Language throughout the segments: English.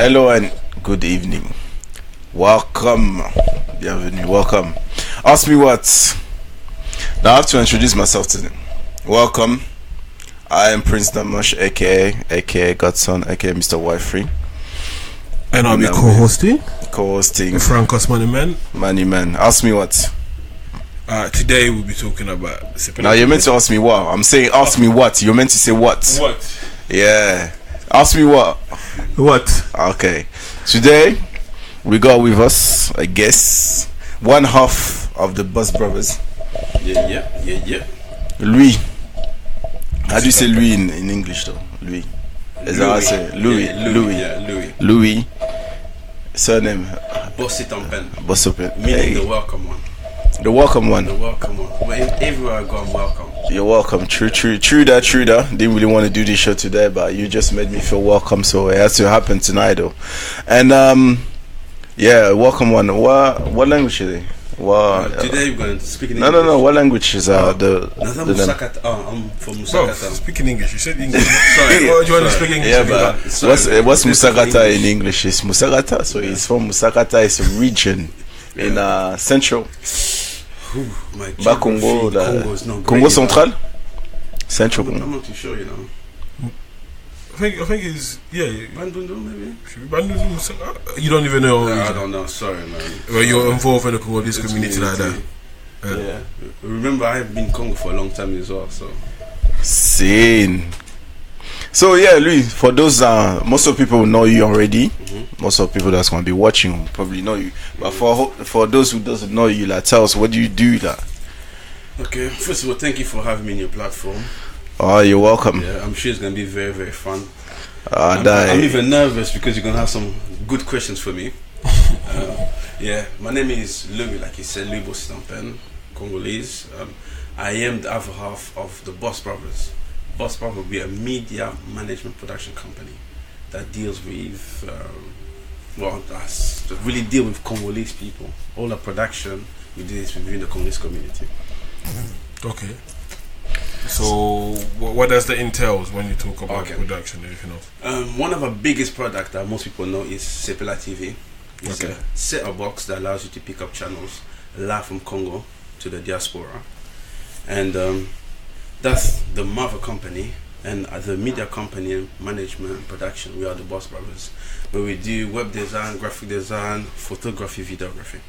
Hello and good evening. Welcome. Bienvenue. Welcome. Ask me what. Now I have to introduce myself to them. Welcome. I am Prince Damosh, aka Godson, aka Mr. Wifree. And I'll be co-hosting. Francos Money Man. Ask me what. Today we'll be talking about. Now you're meant to ask me what. I'm saying ask me what. You're meant to say what. What? Yeah. Ask me what. What? Okay. Today we got with us, I guess, one half of the Bus Brothers. Yeah. Louis. How do you say Louis in English though? Louis. Is that how I say? Louis. Yeah, Louis. Louis. Surname. Bositampen. Meaning the welcome one. The welcome one. The welcome one. But everywhere I go, I'm welcome. You're welcome. True that. Didn't really want to do this show today, but you just made me feel welcome, so it has to happen tonight though. And yeah, welcome one. What language is it? Today we're going to speak in English. No. What language is the Musakata. I'm from Musakata. Speak in English. You said English. Sorry. Do you want to speak English? Yeah, but what's Musakata in English? It's Musakata. So it's from Musakata. It's a region in central. Congo, Congo Central, Central Congo. I'm not too sure, you know. I think it's Bandundu maybe. Should be Bandundu. You don't even know. I don't know. Sorry, man. Well, you're involved in the Congolese community like that. Yeah. Remember, I've been in Congo for a long time as well. Scene. So yeah, Louis. For those, most of people know you already. Mm-hmm. Most of people that's gonna be watching probably know you. But for those who doesn't know you, like, tell us what do you do, like? Okay. First of all, thank you for having me in your platform. Oh, you're welcome. Yeah, I'm sure it's gonna be very, very fun. I'm even nervous because you're gonna have some good questions for me. Yeah, my name is Louis, like you said, Louis Bositampen, Congolese. I am the other half of the Boss Brothers. Boss Brothers will be a media management production company that deals with, that really deal with Congolese people. All the production, we do this within the Congolese community. Okay. So, what does that entails when you talk about production and everything else? One of our biggest products that most people know is Sepela TV. It's a set-up box that allows you to pick up channels live from Congo to the diaspora. And that's the mother company, and as a media company, management and production, we are the Boss Brothers. But we do web design, graphic design, photography, videography.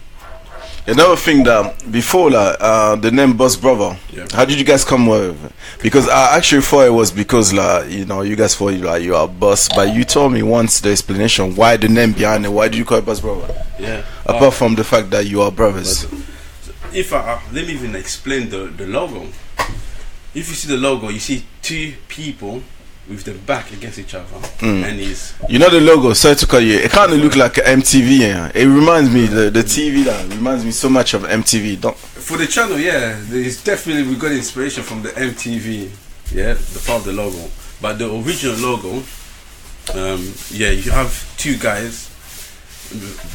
Another thing that before the name Boss Brother, how did you guys come with it? Because I actually thought it was because you guys thought you are a boss, but you told me once the explanation why the name behind it. Why do you call it Boss Brother? Yeah. Apart from the fact that you are brothers. If let me even explain the logo. If you see the logo, you see two people with the back against each other, and the logo. Sorry to call you. It kind of look like MTV. Yeah. It reminds me the TV that reminds me so much of MTV. For the channel, there's definitely we got inspiration from the MTV. Yeah, the part of the logo, but the original logo, you have two guys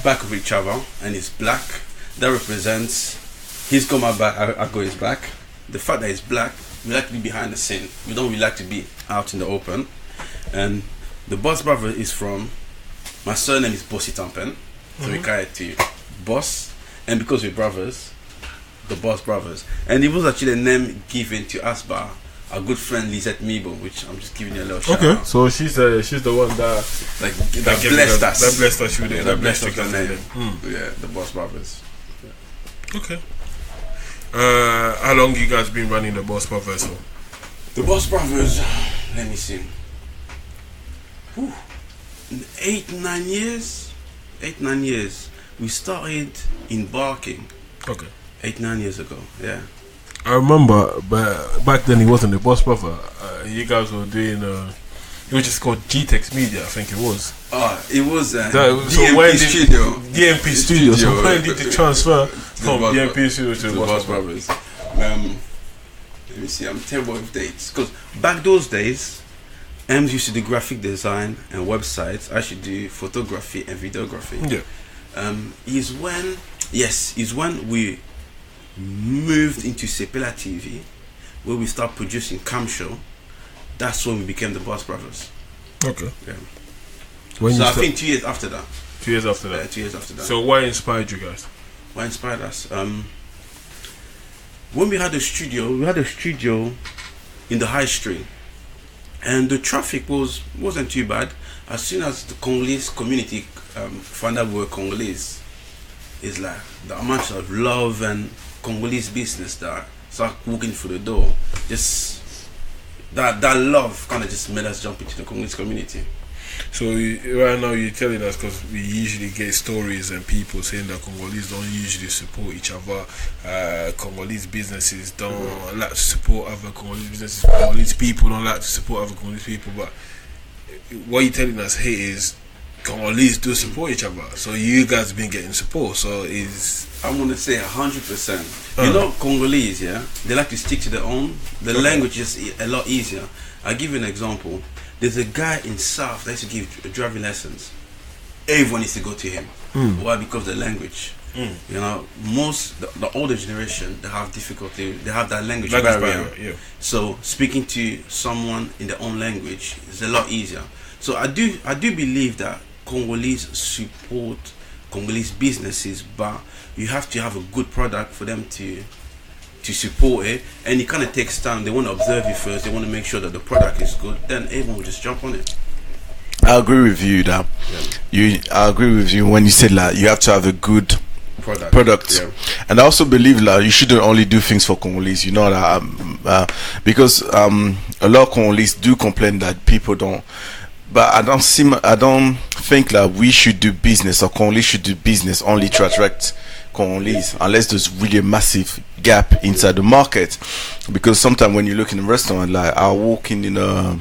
back of each other, and it's black. That represents he's got my back, I got his back. The fact that it's black, we like to be behind the scene. We don't really like to be out in the open. And the Boss Brother is from, my surname is Bositampen, so we carry it to Boss, and because we're brothers, the Boss Brothers. And it was actually a name given to us by our good friend Lisette Mibo, which I'm just giving you a little shout out. So she's the one that blessed us. That blessed us with it. That blessed us with the name. Yeah, the Boss Brothers. Yeah. Okay. How long you guys been running the Boss Brothers? The Boss Brothers, let me see. 8-9 years. 8-9 years. We started embarking. Okay. 8-9 years ago. Yeah. I remember, but back then he wasn't the Boss Brother. You guys were doing. It was just called GTEX Media, I think it was. It was DMP Studio. DMP Studio. So when did the transfer from DMP Studio to the Boss Brothers? Let me see, I'm terrible with dates. Because back those days, Ems used to do graphic design and websites. I should do photography and videography. Yeah. Is when we moved into Sepela TV, where we start producing cam show. That's when we became the Boss Brothers. Okay. Yeah. When So I think 2 years after that. 2 years after that. 2 years after that. So what inspired you guys? What inspired us? When we had a studio in the high street, and the traffic wasn't too bad. As soon as the Congolese community found out we were Congolese, it's like the amount of love and Congolese business that start walking through the door. Just that love kind of just made us jump into the Congolese community. So right now you're telling us, because we usually get stories and people saying that Congolese don't usually support each other. Congolese businesses don't like to support other Congolese businesses. Congolese people don't like to support other Congolese people. But what you're telling us here is Congolese do support each other. So you guys been getting support. So I'm gonna say 100%. You know, Congolese, they like to stick to their own. The language is a lot easier. I'll give you an example. There's a guy in South that used to give driving lessons. Everyone needs to go to him. Why? Because of the language. You know, the older generation, they have difficulty. They have that language barrier. So speaking to someone in their own language is a lot easier. So I do believe that Congolese support Congolese businesses, but you have to have a good product for them to support it, and it kind of takes time. They want to observe you first. They want to make sure that the product is good. Then everyone will just jump on it. I agree with you that I agree with you when you said like you have to have a good product. And I also believe like you shouldn't only do things for Congolese. You know that because a lot of Congolese do complain that people don't. But I don't think that we should do business, or Congolese should do business only to attract Congolese, unless there's really a massive gap inside the market. Because sometimes when you look in a restaurant, like I walk in a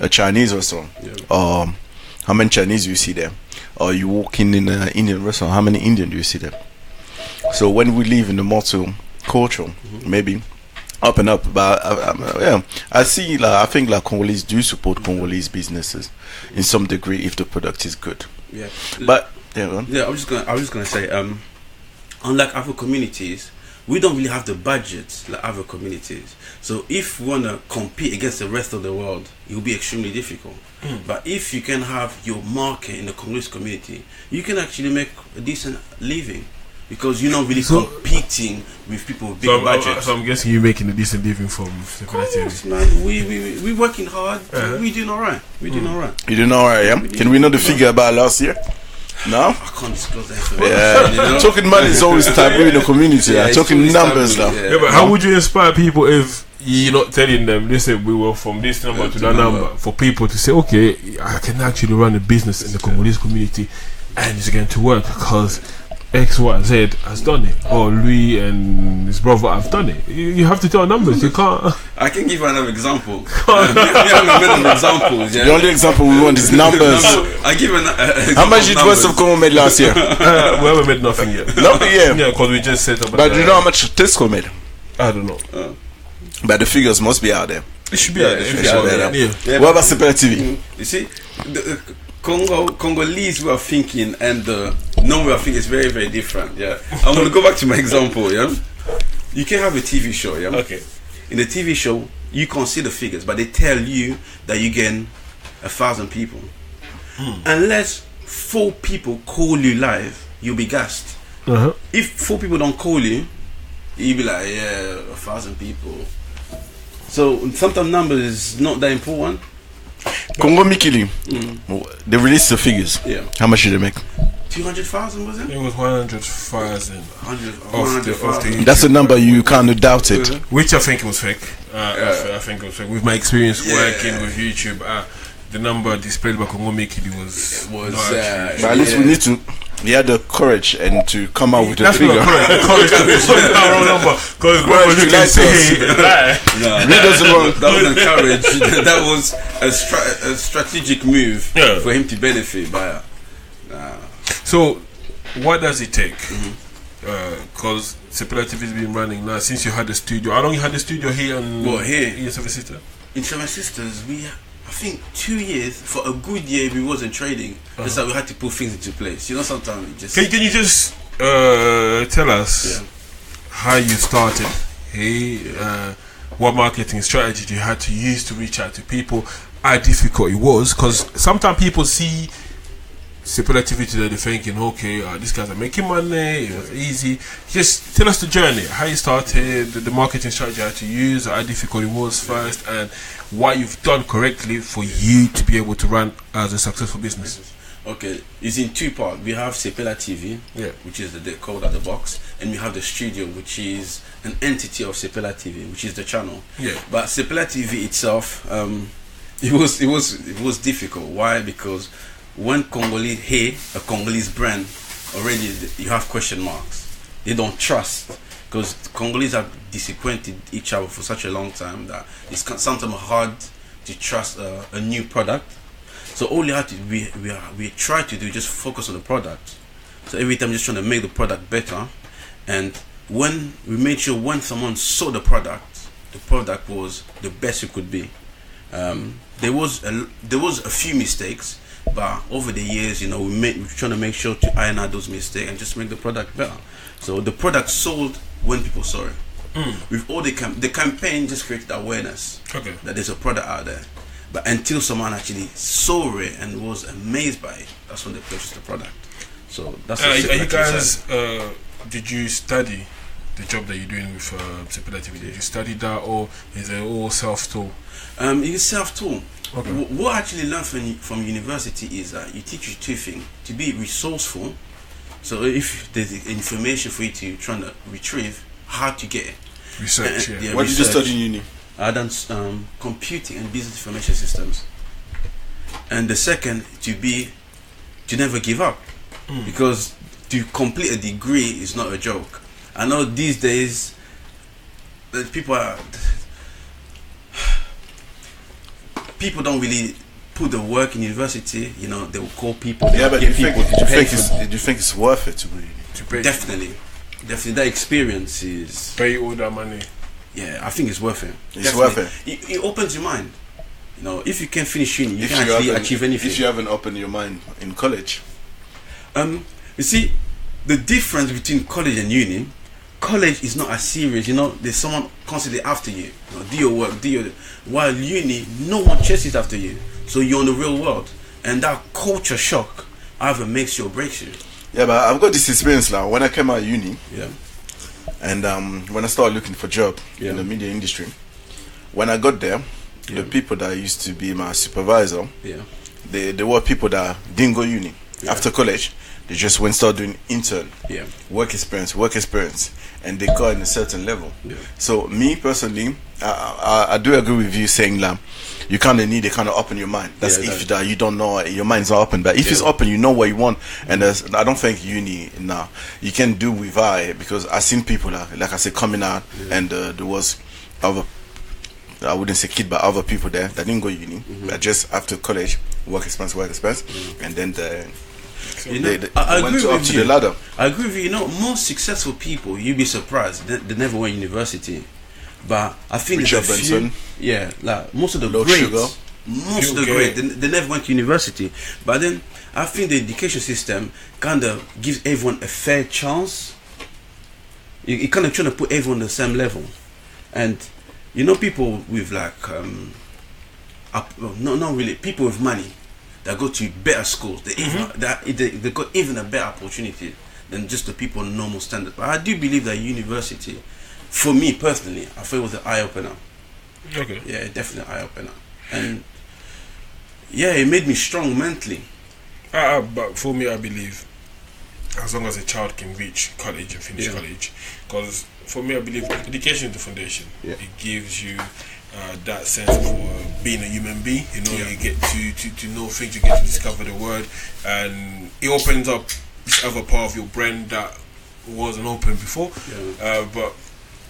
Chinese restaurant, or how many Chinese do you see there? Or you walk in an Indian restaurant, how many Indian do you see there? So when we live in the multicultural, maybe up and up, but I see like I think like Congolese do support Congolese businesses in some degree if the product is good. But I was just gonna say, unlike other communities, we don't really have the budget like other communities. So if we wanna compete against the rest of the world, it will be extremely difficult. But if you can have your market in the Congolese community, you can actually make a decent living. Because you're not really competing with people with big budgets. So I'm guessing you're making a decent living from the collective. Of course, man. We working hard. We doing alright. We doing alright. You doing alright, yeah? Can we know the figure about last year? No? I can't disclose that information. You know? Talking money is always taboo in the community. Talking numbers now. But how would you inspire people if you're not telling them, listen, we were from this number to that number, for people to say, okay, I can actually run a business in the Congolese community and it's going to work because X, Y, Z has done it, or Louis and his brother have done it. You have to tell numbers. You can't. I can give you another example. Examples. The only example we want is numbers. I give an how much did West of Congo made last year? We haven't made nothing yet. Nothing yet. Yeah, because we just set up. But do you know how much Tesco made? I don't know. But the figures must be out there. It should be out there. What about Super TV? You see, the Congolese way of thinking and the non-way of thinking is very, very different. I'm going to go back to my example. You can have a TV show. Okay. In the TV show, you can't see the figures, but they tell you that you get 1,000 people. Unless 4 people call you live, you'll be gassed. If 4 people don't call you, you'll be like, 1,000 people. So sometimes numbers is not that important. Congo Mikili, they released the figures. How much did they make? 200,000 was it? It was 100,000. That's a number you kind of doubted. Which I think was fake. I think it was fake. With my experience working with YouTube, the number displayed by Congo Mikili was but at least we need to. He had the courage and to come out with the figure. That's courage. The wrong number. Because that wasn't courage. That was a strategic move for him to benefit by. So, what does it take? Because Separative has been running now since you had the studio. How long you had the studio here in Seven Sisters? In Seven Sisters, I think 2 years. For a good year, we wasn't trading. Just that we had to put things into place. You know, sometimes it just. Can you just tell us how you started? What marketing strategy you had to use to reach out to people, how difficult it was, because sometimes people see simple activity that they're thinking, okay, these guys are making money, it was easy. Just tell us the journey, how you started, the marketing strategy you had to use, how difficult it was first, and what you've done correctly for you to be able to run as a successful business. Okay, it's in two parts. We have Sepela TV, which is the code at the box, and we have the studio, which is an entity of Sepela TV, which is the channel. Yeah. But Sepela TV itself, it was difficult. Why? Because when Congolese hear a Congolese brand, already you have question marks. They don't trust, because Congolese have disappointed each other for such a long time that it's sometimes hard to trust a new product. So all you have to we try to do just focus on the product. So every time just trying to make the product better, and when we made sure when someone saw the product was the best it could be. There was a few mistakes, but over the years, we're trying to make sure to iron out those mistakes and just make the product better. So the product sold when people saw it. With all the campaign just created awareness that there's a product out there. But until someone actually saw it and was amazed by it, that's when they purchased the product. So that's. Are you guys? Did you study the job that you're doing with Sepela TV? Did you study that, or is it all self-taught? It's self-taught. Okay. What I actually learned from university is that you teach you two things: to be resourceful. So if there's information for you to try to retrieve, how to get it. Research. What did you study in uni? I done computing and business information systems. And the second, to never give up, because to complete a degree is not a joke. I know these days that people don't really put the work in university. They will call people. Yeah, but do you think it's worth it to really? Definitely, that experience is pay all that money. Yeah, I think it's worth it. It's worth it. It opens your mind. If you can finish uni, you can actually achieve anything. If you haven't opened your mind in college, you see, the difference between college and uni. College is not as serious. There's someone constantly after you. Do your work. While uni, no one chases after you. So you're in the real world, and that culture shock either makes you or breaks you. Yeah, but I've got this experience now. When I came out of uni, and when I started looking for job in the media industry, when I got there, the people that used to be my supervisor, they were people that didn't go uni after college. They just went start doing intern, work experience, and they got in a certain level. So me personally, I do agree with you saying that you kind of need to kind of open your mind. That's if that you don't know, your mind's not open. But if it's open, you know what you want. And I don't think uni now you can do without it, because I've seen people like I said coming out, and there was other, I wouldn't say kid, but other people there that didn't go uni, but just after college, work expense, and then I agree up to the ladder. I agree with you. Most successful people, you'd be surprised, they never went to university. But I think Richard Benson, like most of the Low greats, Sugar. most of the greats, they never went to university. But then I think the education system kind of gives everyone a fair chance. It kind of trying to put everyone on the same level, and people with like not really people with money that go to better schools. They got even a better opportunity than just the people on normal standard. But I do believe that university, for me personally, I feel it was an eye opener. Okay. Yeah, definitely an eye opener, and it made me strong mentally. But for me, I believe as long as a child can reach college and finish college, because for me, I believe education is the foundation. It gives you that sense of being a human being. You get to know things, you get to discover the world, and it opens up this other part of your brain that wasn't open before. But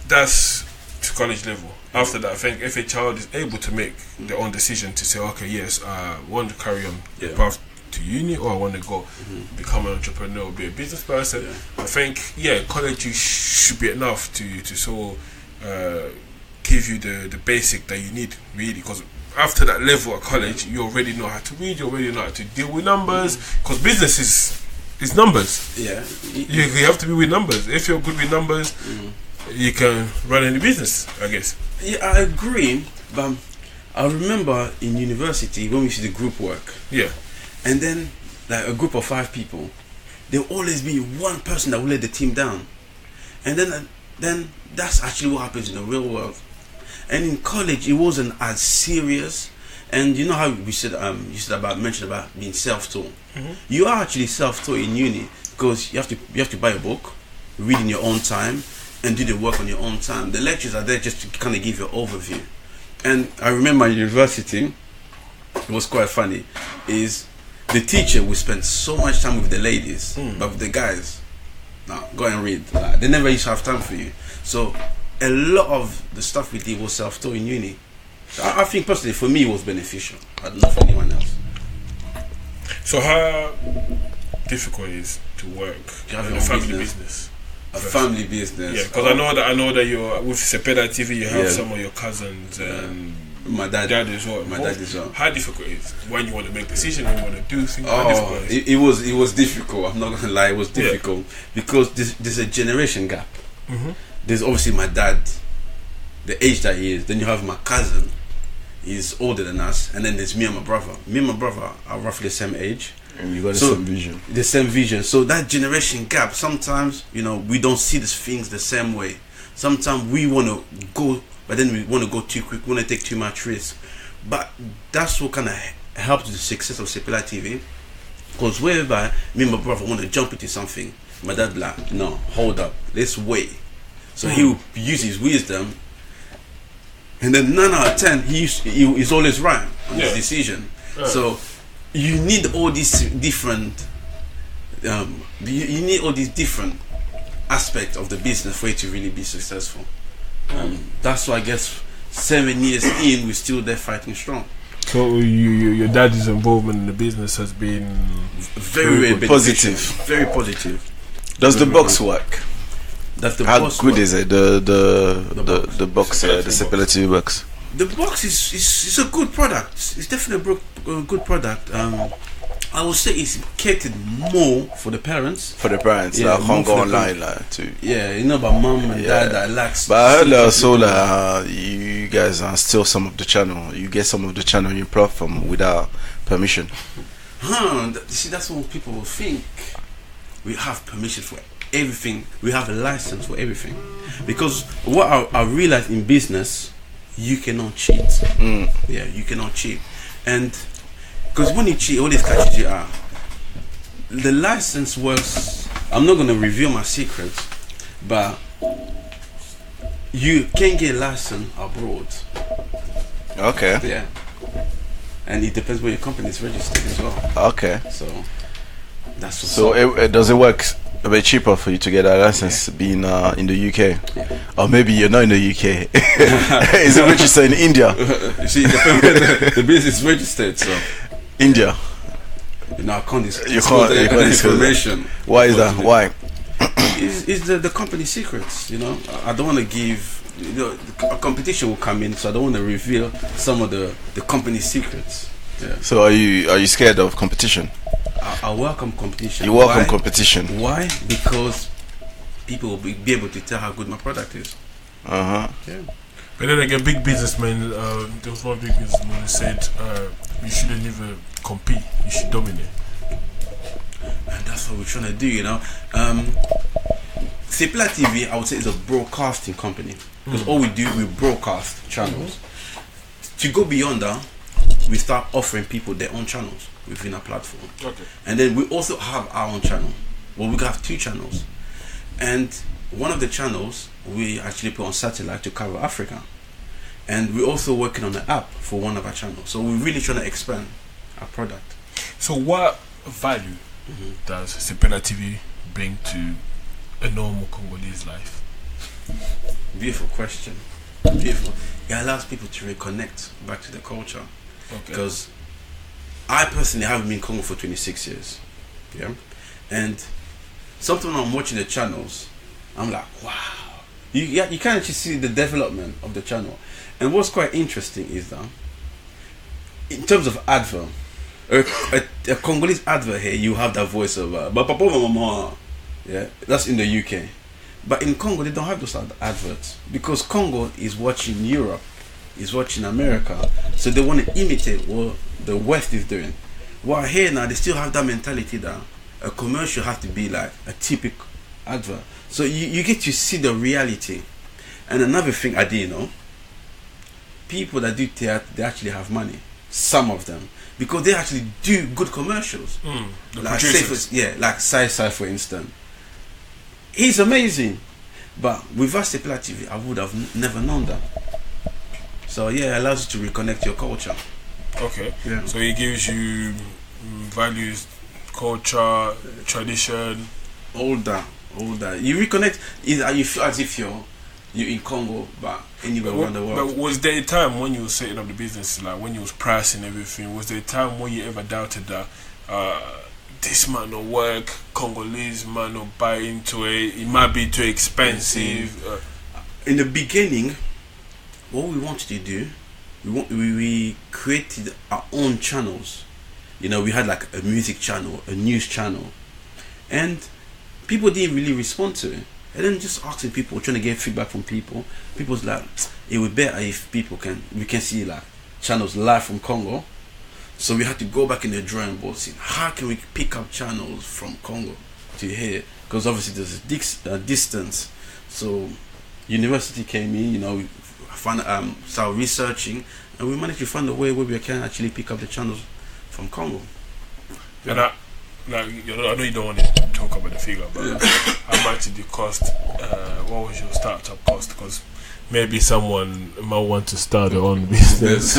that's to college level. After that, I think if a child is able to make their own decision to say, okay, yes, I want to carry on the path to uni, or I want to go become an entrepreneur or be a business person, I think college should be enough to sort of give you the basic that you need, really, because after that level at college, you already know how to read, you already know how to deal with numbers, because business is numbers. You have to be with numbers. If you're good with numbers, you can run any business, I guess. I agree, but I remember in university when we used to do group work, Yeah. and then like a group of 5 people, there'll always be one person that will let the team down, and then that's actually what happens in the real world. And in college, it wasn't as serious. And you know how we said mentioned about being self-taught. You are actually self-taught in uni because you have to buy a book, read in your own time, and do the work on your own time. The lectures are there just to kind of give you an overview. And I remember in university, it was quite funny. Is the teacher would spend so much time with the ladies, but with the guys, no, go and read. They never used to have time for you. So a lot of the stuff we did was self-taught in uni. So I think personally for me it was beneficial. I don't know for anyone else. So how difficult it is to work You have in your a own family business. business? A family business. Yeah, because I know that you're with Sepeda TV. You have Yeah. some of your cousins and My dad as well. My dad as well. How difficult it is when you want to make decisions, when you want to do things? How difficult Oh, it it was difficult. I'm not gonna lie, it was difficult because there's a generation gap. There's obviously my dad, the age that he is. Then you have my cousin, he's older than us, and then there's me and my brother. Me and my brother are roughly the same age. And you got the So- same vision. The same vision. So that generation gap, sometimes, we don't see these things the same way. Sometimes we want to go, but then we want to go too quick, we want to take too much risk. But that's what kind of helps the success of Sepeda TV. Because wherever me and my brother want to jump into something, my dad be like, no, hold up, let's wait. So he will use his wisdom, and then 9 out of 10, he's always right on his decision. So you need all these different you need all these different aspects of the business for it to really be successful. That's why I guess 7 years in, we're still there fighting strong. So your dad's involvement in the business has been Very good. beneficial. Positive. Very positive. Does the Very box good. work? That's the How boss good work. is it? The box, the Sepeda TV box. The box is a good product. It's definitely a good product. I would say it's catered more for the parents. For the parents, Yeah, I more can't go for the online too. Yeah, about mom and dad that lacks. But I heard also you guys are still some of the channel. You get some of the channel on your platform without permission. See, that's what people will think. We have permission for everything. We have a license for everything. Because what I realized in business, you cannot cheat. Yeah, you cannot cheat. And because when you cheat, all these catches you are. The license works. I'm not going to reveal my secrets, but you can get a license abroad. Okay. Yeah. And it depends where your company is registered as well. Okay. So that's what's So up. does it work a bit cheaper for you to get a license being in the UK? Yeah. Or maybe you're not in the UK. Is it registered in India? You see, it depends where the business is registered. So India. I can't You disclose can't the disclose that. information. Why is that? Why? It's the company secrets. I don't want to give. A competition will come in, so I don't want to reveal some of the company secrets. Yeah. So are you scared of competition? I welcome competition. You welcome Why? competition. Why? Because people will be able to tell how good my product is. Yeah. But then again, big businessmen, there was one big businessman who said, you shouldn't even compete, you should dominate. And that's what we're trying to do, Sepeda TV, I would say, is a broadcasting company. Because all we do, we broadcast channels. To go beyond that, we start offering people their own channels within our platform. Okay. And then we also have our own channel. Well, we have 2 channels. And one of the channels, we actually put on satellite to cover Africa. And we're also working on an app for one of our channels. So we're really trying to expand our product. So what value does Sepeda TV bring to a normal Congolese life? Beautiful question. Beautiful. It allows people to reconnect back to the culture. Okay. Because I personally haven't been in Congo for 26 years. Yeah. And sometimes when I'm watching the channels, I'm like, wow. You can actually see the development of the channel. And what's quite interesting is that in terms of advert, a Congolese advert here, you have that voice of yeah, that's in the UK. But in Congo, they don't have those adverts because Congo is watching Europe is watching America, so they want to imitate what the West is doing. While here now, they still have that mentality that a commercial has to be like a typical advert. So you get to see the reality. And another thing I didn't know, people that do theatre, they actually have money. Some of them. Because they actually do good commercials. The Like producers. like Sai for instance. He's amazing. But with Bositampen TV, I would have never known that. So yeah, it allows you to reconnect your culture. Okay. Yeah. So it gives you values, culture, tradition. All that. You reconnect. You feel as if you're in Congo, but anywhere around the world. But was there a time when you were setting up the business, like when you was pricing everything, was there a time when you ever doubted that this might not work, Congolese might not buy into it might be too expensive? In the beginning, what we wanted to do, we created our own channels. You know, we had like a music channel, a news channel, and people didn't really respond to it. And then just asking people, trying to get feedback from people. People's like, it would be better if we can see like channels live from Congo. So we had to go back in the drawing board, see how can we pick up channels from Congo to here, because obviously there's a distance. So university came in, you know, we started researching, and we managed to find a way where we can actually pick up the channels from Congo. And I know you don't want to talk about the figure, but how much did it cost? What was your startup cost? Because maybe someone might want to start their own business.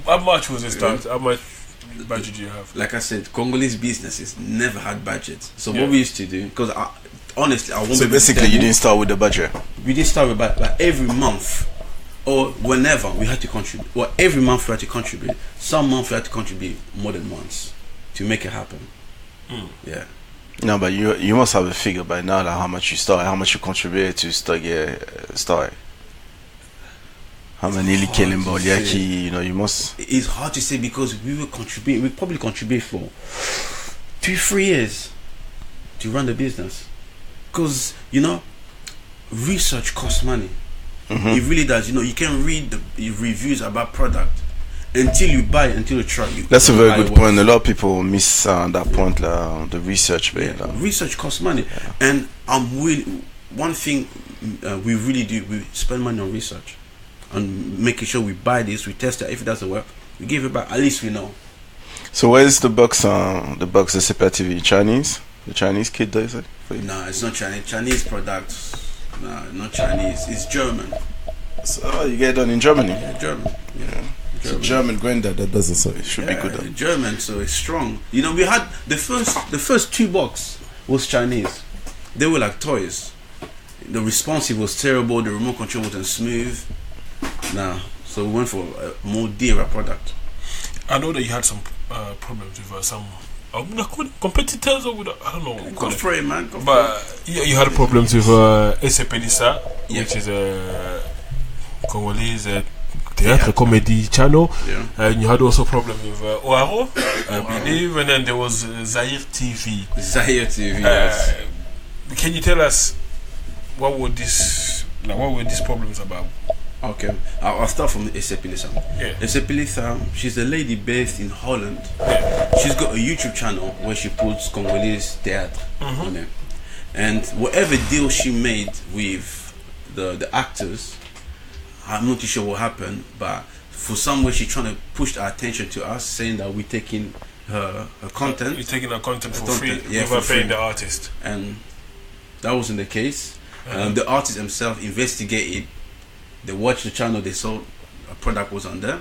How much was it start? How much budget do you have? Like I said, Congolese businesses never had budgets. So what we used to do, because honestly, I won't. So basically, you didn't start with the budget. We didn't start with budget. Like every month, or whenever we had to contribute. Well, every month we had to contribute. Some months we had to contribute more than once to make it happen. Yeah. No, but you must have a figure by now, like how much you start, how much you contribute to start. How many you know, you must. It's hard to say because we probably contribute for 2-3 years to run the business. Because, you know, research costs money. It really does. You know, you can read the reviews about product until you buy, until you try. That's a very good point. A lot of people miss that point, the research bit. Research costs money, and one thing we really do, we spend money on research and making sure we buy this, we test it. If it doesn't work, we give it back. At least we know. So where's the box? The box, the Super TV, Chinese? The Chinese kid, does it? No, it's not Chinese. Chinese product. No, not Chinese. It's German. So you get it done in Germany? Yeah, German. Yeah. It's a German granddad that does it, so it should be good. German, so it's strong. You know, we had the first 2 box was Chinese. They were like toys. The responsive was terrible. The remote control wasn't smooth. Nah, so we went for a more dearer product. I know that you had some problems with some competitors, or with, I don't know. Go for it, man. You had problems with Esepelisa, which is a Congolese theatre comedy channel, and you had also problem with Oaro, I believe, and then there was Zaire TV. Zaire TV, yes. Can you tell us what were these problems about? Okay, I'll start from Esepelisa. Esepelisa, she's a lady based in Holland. She's got a YouTube channel where she puts Congolese theatre on it, and whatever deal she made with the actors, I'm not too sure what happened, but for some way she's trying to push our attention to us, saying that we're taking her content. You're taking her content for free, without paying the artist. And that wasn't the case. The artist himself investigated. They watched the channel, they saw a product was on there,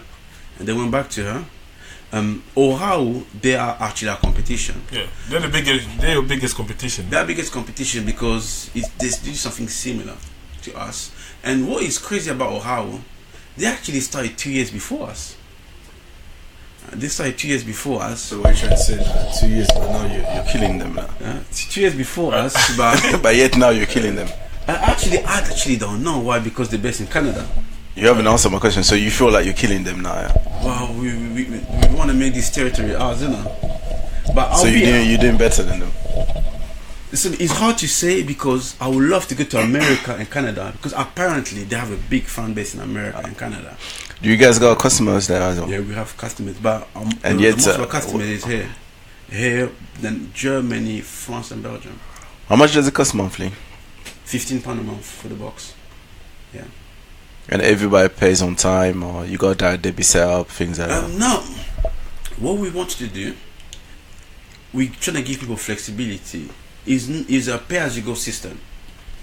and they went back to her. Or how they are actually our competition. Yeah, they're your biggest competition. They're our biggest competition because they do something similar to us. And what is crazy about Ohio, they actually started 2 years before us. They started 2 years before us. So what you're trying to say, 2 years, but now you're killing them now. 2 years before us, but yet now you're killing them. I actually don't know why, because they're based in Canada. You haven't answered my question, so you feel like you're killing them now? Yeah? Well, we want to make this territory ours, you know. But so you're doing better than them. It's hard to say because I would love to go to America and Canada because apparently they have a big fan base in America and Canada. Do you guys got customers there as well? Yeah, we have customers, but and the yet, most of our customers is here, then Germany, France, and Belgium. How much does it cost monthly? £15 a month for the box. Yeah. And everybody pays on time, or you got that debit set up, things like that? No. What we want to do, we trying to give people flexibility. Is a pay-as-you-go system.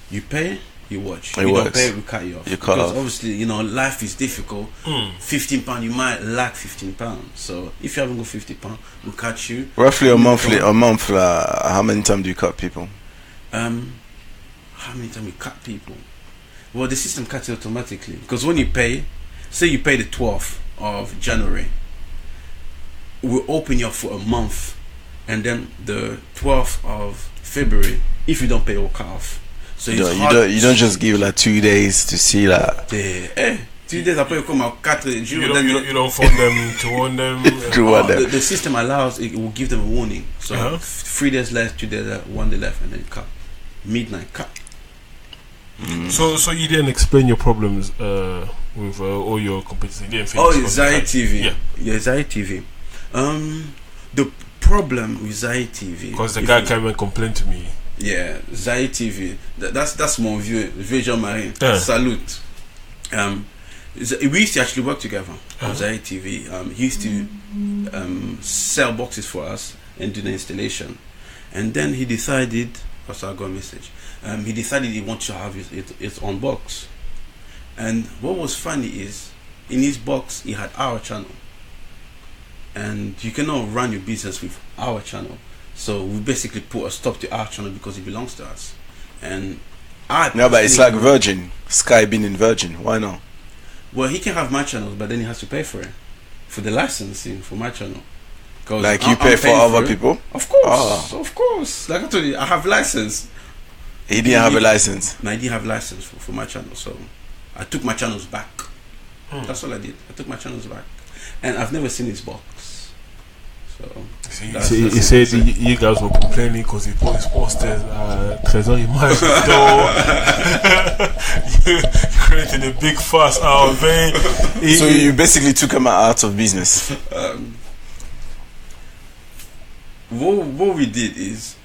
You pay, you watch. You don't pay, we cut you off. Because obviously, you know, life is difficult. £15, you might lack £15. So if you haven't got £50, we'll cut you. Roughly a month. How many times do you cut people? How many times we cut people? Well, the system cuts it automatically because when you pay, say you pay the 12th of January, we'll open you up for a month, and then the 12th of February, if you don't pay, we'll cut off. So you don't just give like 2 days to see that. 2 days après, come out cut it. You don't phone them to warn them. The system allows it will give them a warning. So 3 days left, 2 days left, 1 day left, and then cut. Midnight cut. So you didn't explain your problems with all your competitors. Zai TV. Yeah, Zai TV. The problem with Zai TV, because the guy came and complained to me. Yeah, Zai TV. That's mon vieux, Jean-Marie. Salute. We used to actually work together on Zai TV. He used to sell boxes for us and do the installation, and then he decided. I got a message. He decided he wanted to have his own box, and what was funny is in his box he had our channel, and you cannot run your business with our channel. So we basically put a stop to our channel because it belongs to us. And but it's like Virgin, Sky being in Virgin. Why not? Well, he can have my channels, but then he has to pay for it, for the licensing for my channel. Like you pay for other people? Of course, of course. Like I told you, I have license. He didn't have a license? No, I didn't have license for my channel, so I took my channels back. That's all I did. I took my channels back, and I've never seen his box. So he said you guys were complaining because he put his posters. Trésor Image door. You created a big fuss out of it. So you basically took him out of business. What we did is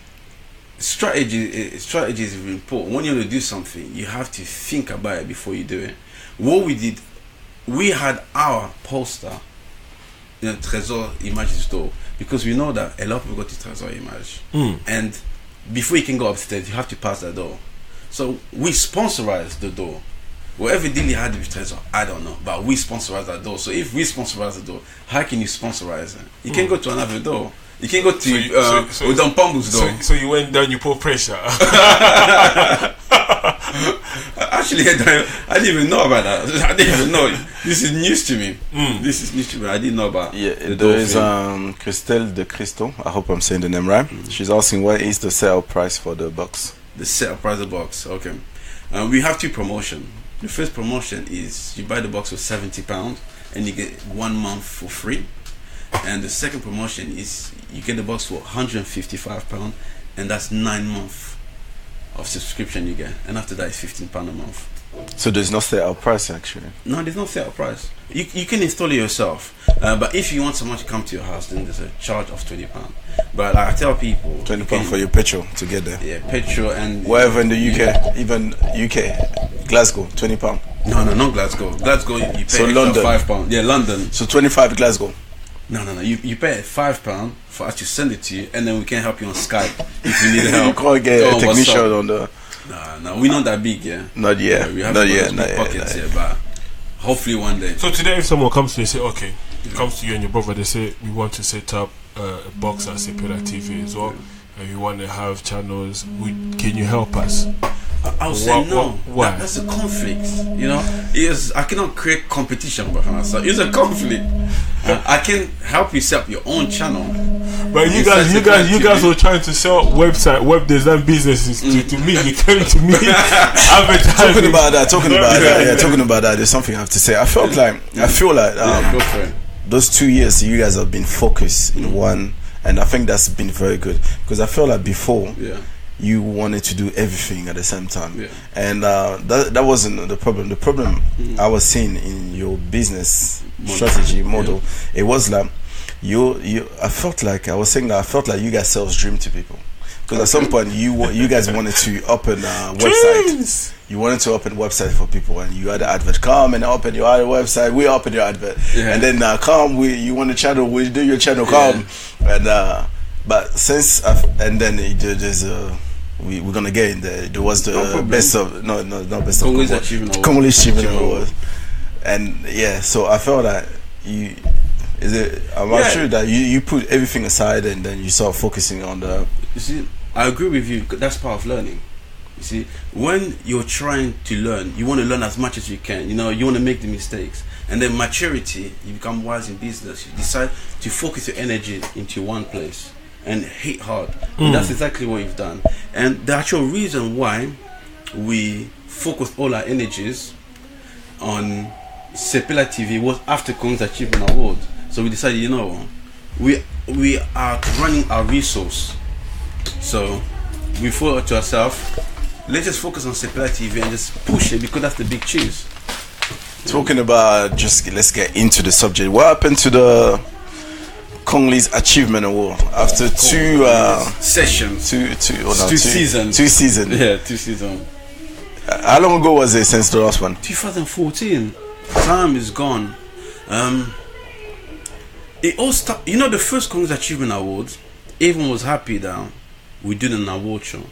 strategy is very important. When you want to do something, you have to think about it before you do it. What we did, we had our poster in a Trésor Image store because we know that a lot of people go to Trésor Image, and before you can go upstairs, you have to pass that door. So we sponsorized the door. Whatever deal you had with Trésor, I don't know, but we sponsorized that door. So if we sponsorize the door, how can you sponsorize it? You can go to another door. You can go to Udon Pambu's door. So you went down, you put pressure. Actually, I didn't even know about that. I didn't even know. This is news to me. This is news to me. I didn't know about. Yeah, there is Christelle de Cristo. I hope I'm saying the name right. She's asking what is the sale price for the box. The sale price of the box. Okay, we have two promotions. The first promotion is you buy the box for £70 and you get 1 month for free. And the second promotion is you get the box for £155 and that's 9 months of subscription you get, and after that it's £15 a month. So there's no set up price actually? No, there's no set up price. You can install it yourself, but if you want someone to come to your house, then there's a charge of £20. But like I tell people, £20 for your petrol to get there. Yeah, petrol and wherever in the UK, even UK, Glasgow, £20. No, not Glasgow. Glasgow you pay so London, £5. Yeah, London. So 25 Glasgow. No. You pay £5 for us to send it to you, and then we can help you on Skype if you need help. You can't get a technician on the. No, we're not that big, yeah. Not yet. We have pockets here, but hopefully one day. So today, if someone comes to you and say, okay, it comes to you and your brother, they say we want to set up a box at Sepedah TV as well, and we want to have channels. Can you help us? I'll say no. Why? That's a conflict. You know, I cannot create competition with myself. It's a conflict. I can help you set up your own channel. But you guys were trying to sell web design businesses to me. You came to me advertising. Talking about that. There's something I have to say. I feel like those 2 years you guys have been focused in one, and I think that's been very good because I feel like before. you wanted to do everything at the same time. Yeah. And that wasn't the problem. The problem I was seeing in your business strategy model, it was like I felt like you guys sales dream to people. Because at some point you guys wanted to open a website. You wanted to open a website for people, and you had an advert. Come and open your other website. We open your advert, and then you want a channel. We do your channel. Come and but since and then there's we're gonna get in there. There was the best of not best of Congolese Achievement Award, and so I felt that I'm sure that you put everything aside and then you start focusing on the. You see, I agree with you. That's part of learning. You see, when you're trying to learn, you want to learn as much as you can. You know, you want to make the mistakes, and then maturity. You become wise in business. You decide to focus your energy into one place and hit hard. And that's exactly what you've done. And the actual reason why we focused all our energies on Sepela TV was after Congo's Achievement Award. So we decided, you know, we are running our resource. So we thought to ourselves, let's just focus on Sepela TV and just push it, because that's the big cheese. Talking about let's get into the subject. What happened to the Congolese Achievement Award after two sessions? Two seasons. Yeah, 2 seasons. How long ago was it since the last one? 2014. Time is gone. It all started. You know, the first Congolese Achievement Awards, everyone was happy that we did an award show.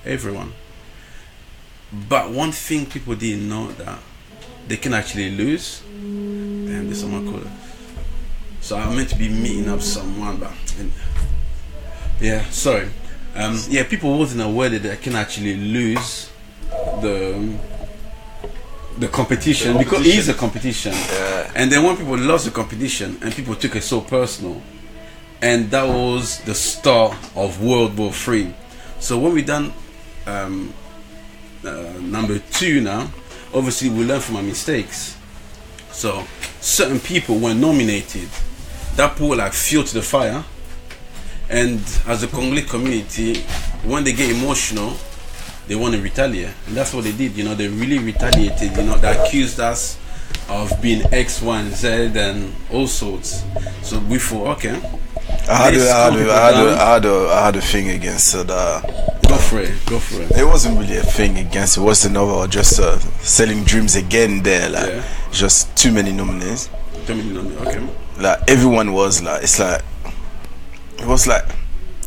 Everyone. But one thing people didn't know, that they can actually lose. Damn, this is my call. So I meant to be meeting up someone, but sorry. People wasn't aware that they can actually lose the competition, because it is a competition. And then when people lost the competition and people took it so personal, and that was the start of World War III. So when we done number 2 now, obviously we learn from our mistakes. So certain people were nominated, that put like fuel to the fire. And as a Congolese community, when they get emotional, they want to retaliate, and that's what they did. You know, they really retaliated. You know, they accused us of being X, Y, and Z and all sorts. So we thought, okay, I had a thing against it. Go for it. It wasn't really a thing against it. It was another just selling dreams again there. Like just too many nominees. Okay. Like everyone was like, it was like.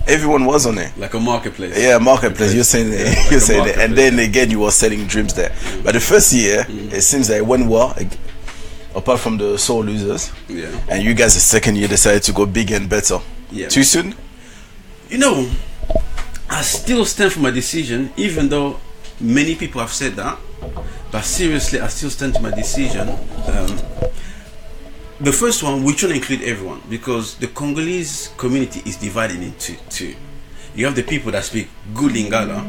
Everyone was on it. Like a marketplace. Yeah, marketplace. You're saying it. You're saying it. And then again, you were selling dreams there. But the first year, it seems that it went well, apart from the sole losers. Yeah. And you guys, the second year, decided to go bigger and better. Yeah. Too soon? You know, I still stand for my decision, even though many people have said that. But seriously, I still stand to my decision. The first one, we try to include everyone, because the Congolese community is divided into 2. You have the people that speak good Lingala,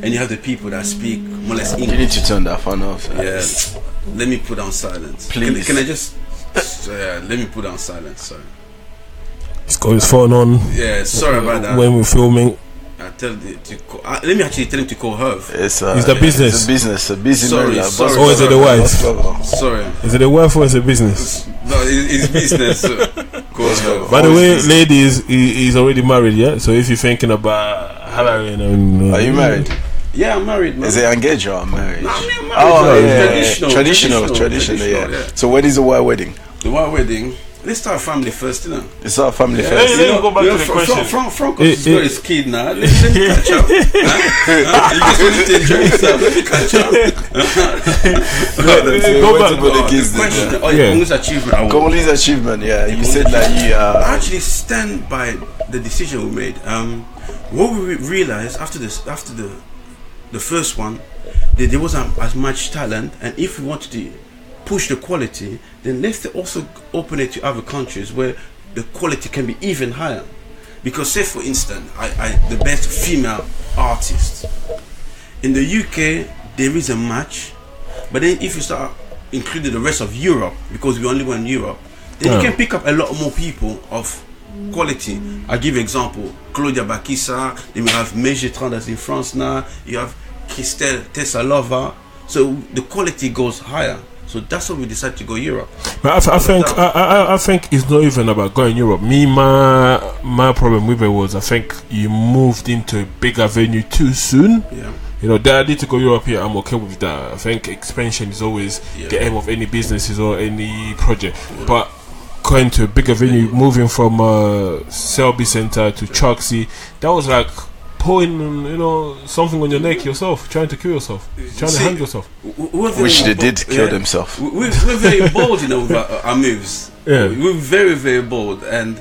and you have the people that speak more or less English. You need to turn that phone off. Yeah. Let me put down silence. Please. Can I just... let me put down silence, sorry. He's got his phone on. Yeah, sorry about that. When we're filming. Let me actually tell him to call her. It's the business. It's a business. A busy sorry, man. sorry, or is it the wife? Sorry. Is it the wife or is it business? No, it's business. Call her. By the way, ladies, he's already married, yeah? So if you're thinking about hiring Are you married? Yeah, I'm married, man. Is it engaged or married? No, I'm married. Oh, yeah. Traditional, yeah. So when is the white wedding? The white wedding? Let's start family first, you know. It's our family first. Hey, let me go back to the question. Franco's got his kid now. Let me catch up. You just want to enjoy yourself. Let me catch up. Go back to the kids. Congolese Achievement Award. Congolese Achievement, yeah. You said that I actually stand by the decision we made. What we realized after the first one, that there wasn't as much talent, and if we wanted to push the quality, then let's also open it to other countries where the quality can be even higher. Because say for instance, the best female artist in the UK, there is a match, but then if you start including the rest of Europe, because we only went in Europe, then you can pick up a lot more people of quality. I give you example, Claudia Bakissa, then we have Megetran that's in France now, you have Christelle Tessalova, so the quality goes higher. So that's why we decided to go Europe. But I think it's not even about going Europe. My problem with it was I think you moved into a bigger venue too soon. Yeah. You know, that I need to go Europe here. I'm okay with that. I think expansion is always the aim of any businesses or any project. Yeah. But going to a bigger venue, moving from Selby Center to Choxy, that was like putting, you know, something on your neck yourself, trying to kill yourself, trying to hang yourself. Which they did kill themselves. We're very bold, you know, with our moves. Yeah. We're very, very bold, and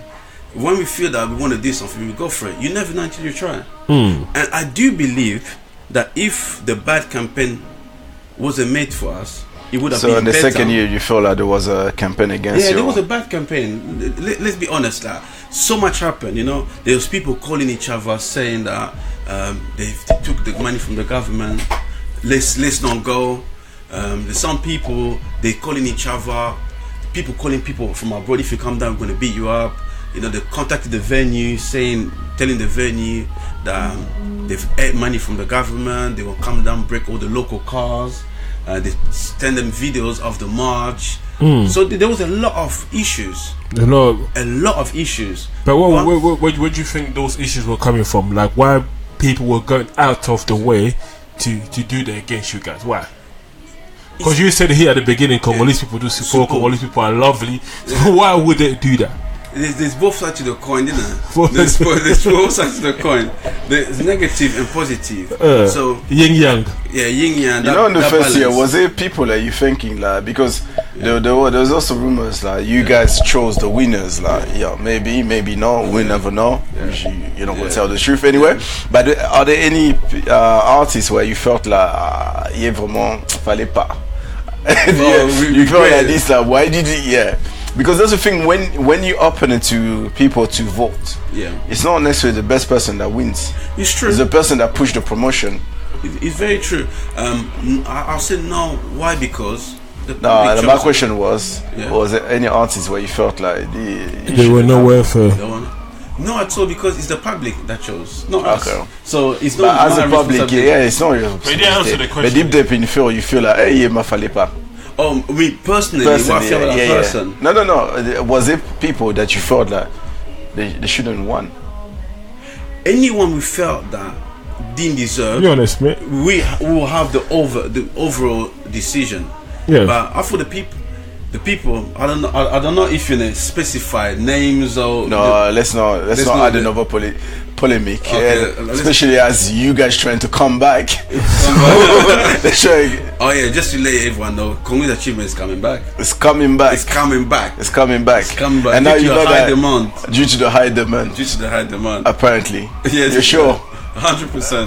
when we feel that we want to do something, we go for it. You never know until you try. And I do believe that if the bad campaign wasn't made for us, it would have been better. So in the second year, you feel like there was a campaign against you? Yeah, there was a bad campaign. Let's be honest, so much happened, you know. There was people calling each other saying that they took the money from the government. Let's not go. There's some people, they calling each other. People calling people from abroad, if you come down, we're going to beat you up. You know, they contacted the venue, telling the venue that they've ate money from the government. They will come down, break all the local cars. They send them videos of the march. So there was a lot of issues. A lot of issues. But where do you think those issues were coming from? Like, why people were going out of the way to do that against you guys? Why? Because you said here at the beginning, Congolese people do support. Congolese people are lovely. So why would they do that? There's both sides to the coin, isn't there? There's both sides to the coin. There's negative and positive. So yin yang. Yeah, yin yang. You know, in the first year, was it people that you thinking like, because there was also rumors like you guys chose the winners, like maybe no, we never know. You're not gonna tell the truth anyway. But are there any artists where you felt like vraiment fallait pas? You felt like this, like, why did it? Yeah. Because that's the thing, when you open it to people to vote, it's not necessarily the best person that wins. It's true. It's the person that pushed the promotion. It's very true. I'll say no. Why? Because my question was there any artists where you felt like they were nowhere for? No, at all, because it's the public that chose, not us. So it's not as a public. It's not your responsibility. But deep in you feel like, hey, ma fallait pas. Oh, me personally, what I feel like person. No. Was it people that you felt like they shouldn't won? Anyone we felt that didn't deserve. Be honest, mate. We will have the overall decision. Yeah. But after the people, I don't know if you know specify names or. No, let's not add another polemic. Okay, especially as you guys trying to come back. Oh yeah, just to let everyone know, Congo's achievement is coming back. It's coming back. And now you know that due to the high demand. Apparently. Yes. You're sure? 100%.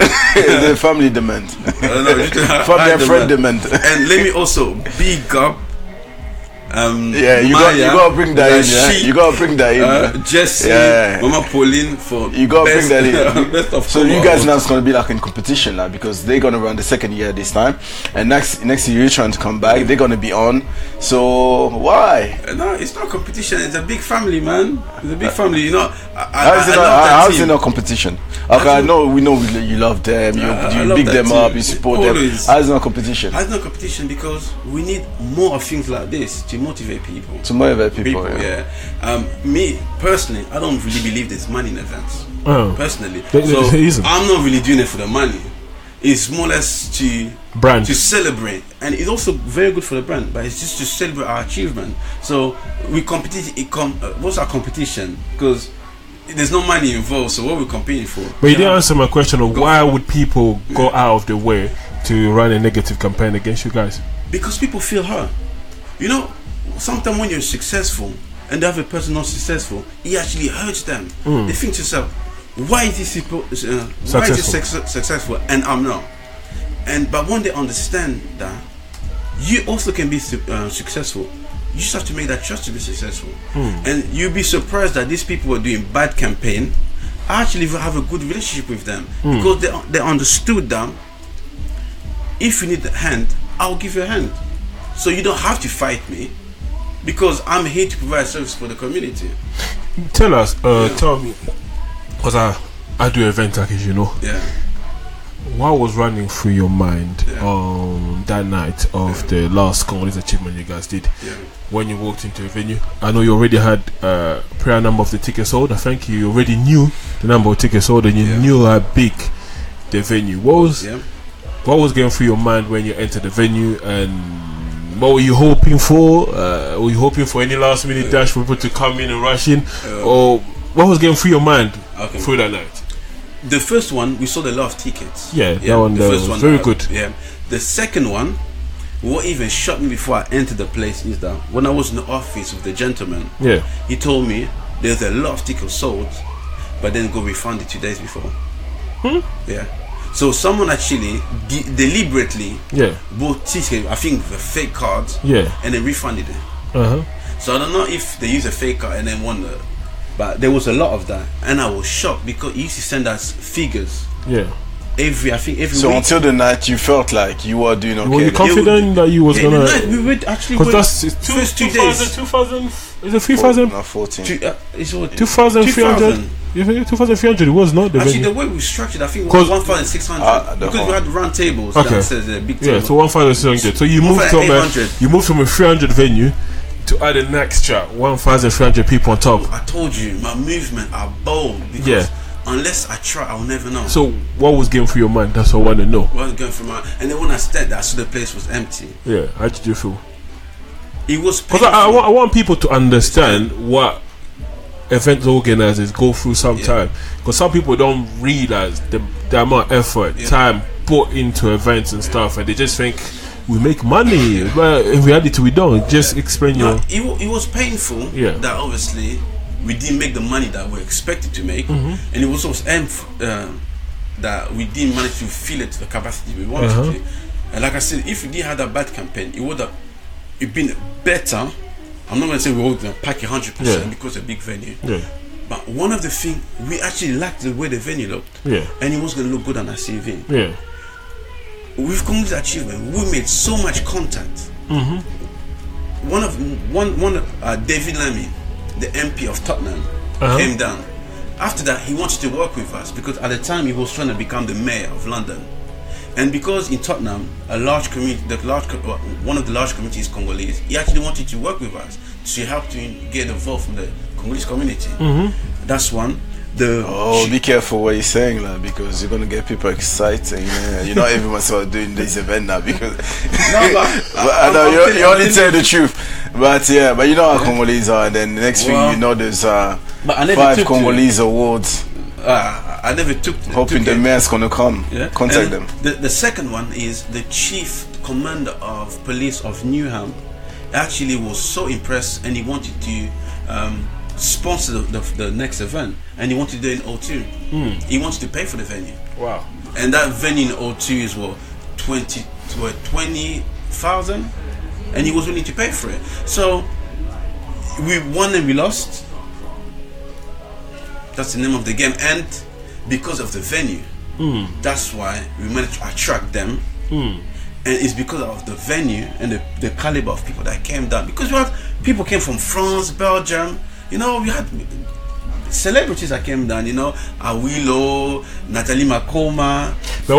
The family demand. Family and friend demand. And let me also big up. You gotta bring that in. You gotta bring that in. Jesse, Mama Pauline for you gotta bring that in. Best of so you guys now it's gonna be like in competition now, because they're gonna run the second year this time, and next year you're trying to come back. They're gonna be on. So why? No, it's not competition. It's a big family, man. It's a big family. You know. How is it not competition? Okay, I know we you love them. You big them up. You support them. How is it not competition? How is it not competition? Because we need more of things like this to motivate people. Me personally, I don't really believe there's money in events. Personally, so I'm not really doing it for the money. It's more or less to brand, to celebrate, and it's also very good for the brand. But it's just to celebrate our achievement. So we compete. What's our competition? Because there's no money involved. So what are we competing for? But you didn't answer my question of why would people go out of their way to run a negative campaign against you guys? Because people feel hurt. You know, sometimes when you're successful and the other person not successful, it actually hurts them. They think to themselves, why is this successful and I'm not? But when they understand that you also can be successful, you just have to make that choice to be successful. And you'll be surprised that these people who are doing bad campaign actually have a good relationship with them, because they understood that if you need a hand, I'll give you a hand. So you don't have to fight me, because I'm here to provide service for the community. Tell us, tell me, because I do events, like, as you know. Yeah. What was running through your mind Yeah. that night of the last Congolese achievement you guys did? Yeah. When you walked into a venue? I know you already had a prior number of the tickets sold. I think you already knew the number of tickets sold, and you knew how big the venue was. Yeah. What was going through your mind when you entered the venue, and what were you hoping for? Were you hoping for any last minute dash for people to come in and rush in? Or what was going through your mind through that night? The first one, we sold a lot of tickets. Yeah, that one the was very good. Yeah. The second one, what even shocked me before I entered the place is that when I was in the office with the gentleman, he told me there's a lot of tickets sold, but then go refunded 2 days before. Yeah. So someone actually deliberately bought tickets, I think with a fake card, and then refunded it. So I don't know if they use a fake card and then won the. But there was a lot of that, and I was shocked because he used to send us figures. Every So week. until the night, you felt like you were doing okay. Were you confident that you was gonna? The night we would actually. Because that's first 2 days. 2000. Is it 3,000? No, 14. It's what, 2,300. 2,300 was not the actually venue. the way we structured, I think it was 1,600 because we had round tables downstairs, a big table. Yeah, so 1,600. So you moved from a 300 venue to add an extra 1,300 people on top. I told you, my movement are bold because unless I try, I'll never know. So what was going through your mind? That's what I want to know. What was going through my mind? And then when I stepped there, I saw the place was empty. Yeah, how did you feel? It was because I want people to understand what event organizers go through sometimes, because some people don't realize the amount of effort, time put into events and stuff, and they just think we make money, but in reality we don't. Just explain your. It was painful that obviously we didn't make the money that we expected to make, and it was also that we didn't manage to fill it to the capacity we wanted to. And like I said, if we didn't have that bad campaign, it would have been better. I'm not going to say we would pack 100% because it's a big venue. But one of the things, we actually liked the way the venue looked. And it was going to look good on our CV. With Congolese achievement, we made so much contact. David Lammy, the MP of Tottenham, came down. After that, he wanted to work with us because at the time he was trying to become the mayor of London. And because in Tottenham, a large community, one of the large communities is Congolese, he actually wanted to work with us to help to get involved from the Congolese community. That's one. Be careful what you're saying, like, because you're gonna get people excited. You know, everyone's doing this event now because. I know you only tell the truth, but you know how Congolese are. And then the next thing you know, there's 5 Congolese awards. I never took. Hoping the mayor's gonna come. Contact them. The second one is the chief commander of police of Newham. Actually, was so impressed, and he wanted to sponsor the next event, and he wanted to do it in O2. He wanted to pay for the venue. Wow! And that venue in O2 is 20,000, and he was willing to pay for it. So we won and we lost. That's the name of the game, and because of the venue, that's why we managed to attract them. And it's because of the venue and the caliber of people that came down. Because we had people came from France, Belgium. You know, we had celebrities that came down. You know, Awilo, Natalie Makoma. But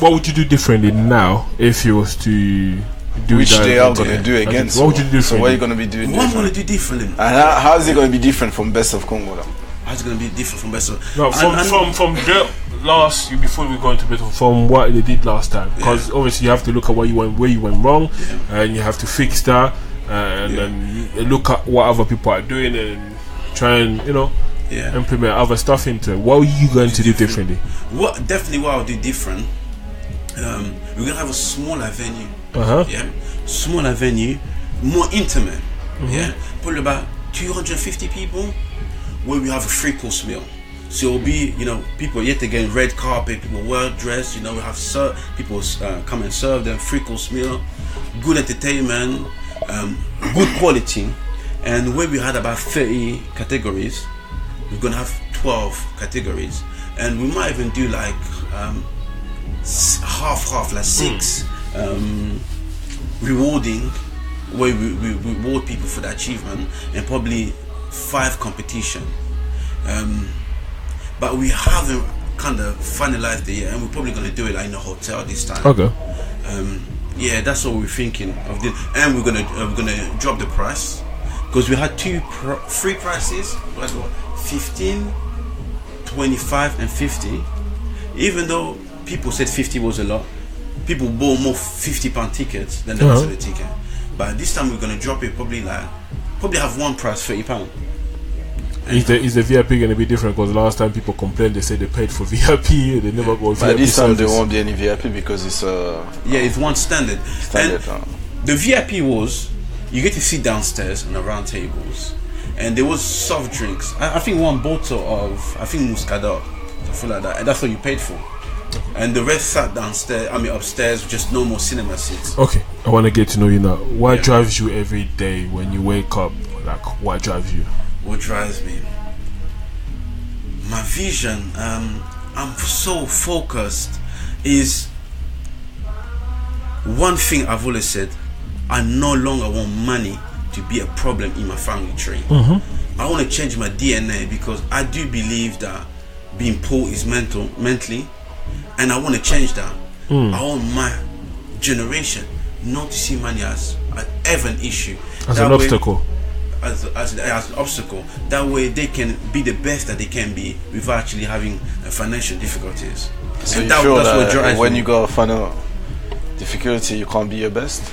what would you do differently now if you was to do which that? they are going to do again? What would you do differently? So what are you going to be doing? What I'm going to do differently? And how is it going to be different from Best of Congo? How's it going to be different from Best of? No, from the last, before we go into Best of, from what they did last time, because obviously you have to look at where you went wrong, and you have to fix that, and then look at what other people are doing and try and implement other stuff into it. What are you going to do differently? What I'll do different. We're going to have a smaller venue. Smaller venue, more intimate. Probably about 250 people. Where we have a 3-course meal, so it'll be people yet again red carpet, people well dressed. We have people come and serve them 3-course meal, good entertainment, good quality, and where we had about 30 categories, we're gonna have 12 categories, and we might even do like half, like 6 rewarding, where we reward people for the achievement, and probably 5 competition. But we haven't kind of finalized the year, and we're probably going to do it like in a hotel this time. Okay. Yeah, that's what we're thinking of this, and we're gonna drop the price because we had three prices. What, 15, 25, and 50. Even though people said 50 was a lot, people bought more £50 tickets than the rest of the ticket. But this time we're gonna drop it probably have one price £30. Is the VIP going to be different? Because last time people complained, they said they paid for VIP, they never got VIP. But this time there service. won't be any VIP because it's it's one standard. standard. The VIP was you get to sit downstairs on the round tables, and there was soft drinks. I think one bottle of Muscadet, something like that, and that's what you paid for. And the rest sat downstairs. Upstairs, just normal cinema seats. Okay, I want to get to know you now. What drives you every day when you wake up? Like, what drives you? What drives me? My vision. I'm so focused. Is one thing I've always said. I no longer want money to be a problem in my family tree. I want to change my DNA because I do believe that being poor is mentally, and I want to change that. I want my generation not to see money as ever an issue, As an obstacle. As an obstacle. That way they can be the best that they can be without actually having financial difficulties. So and you feel that's what that drives when me. you got financial difficulty, you can't be your best?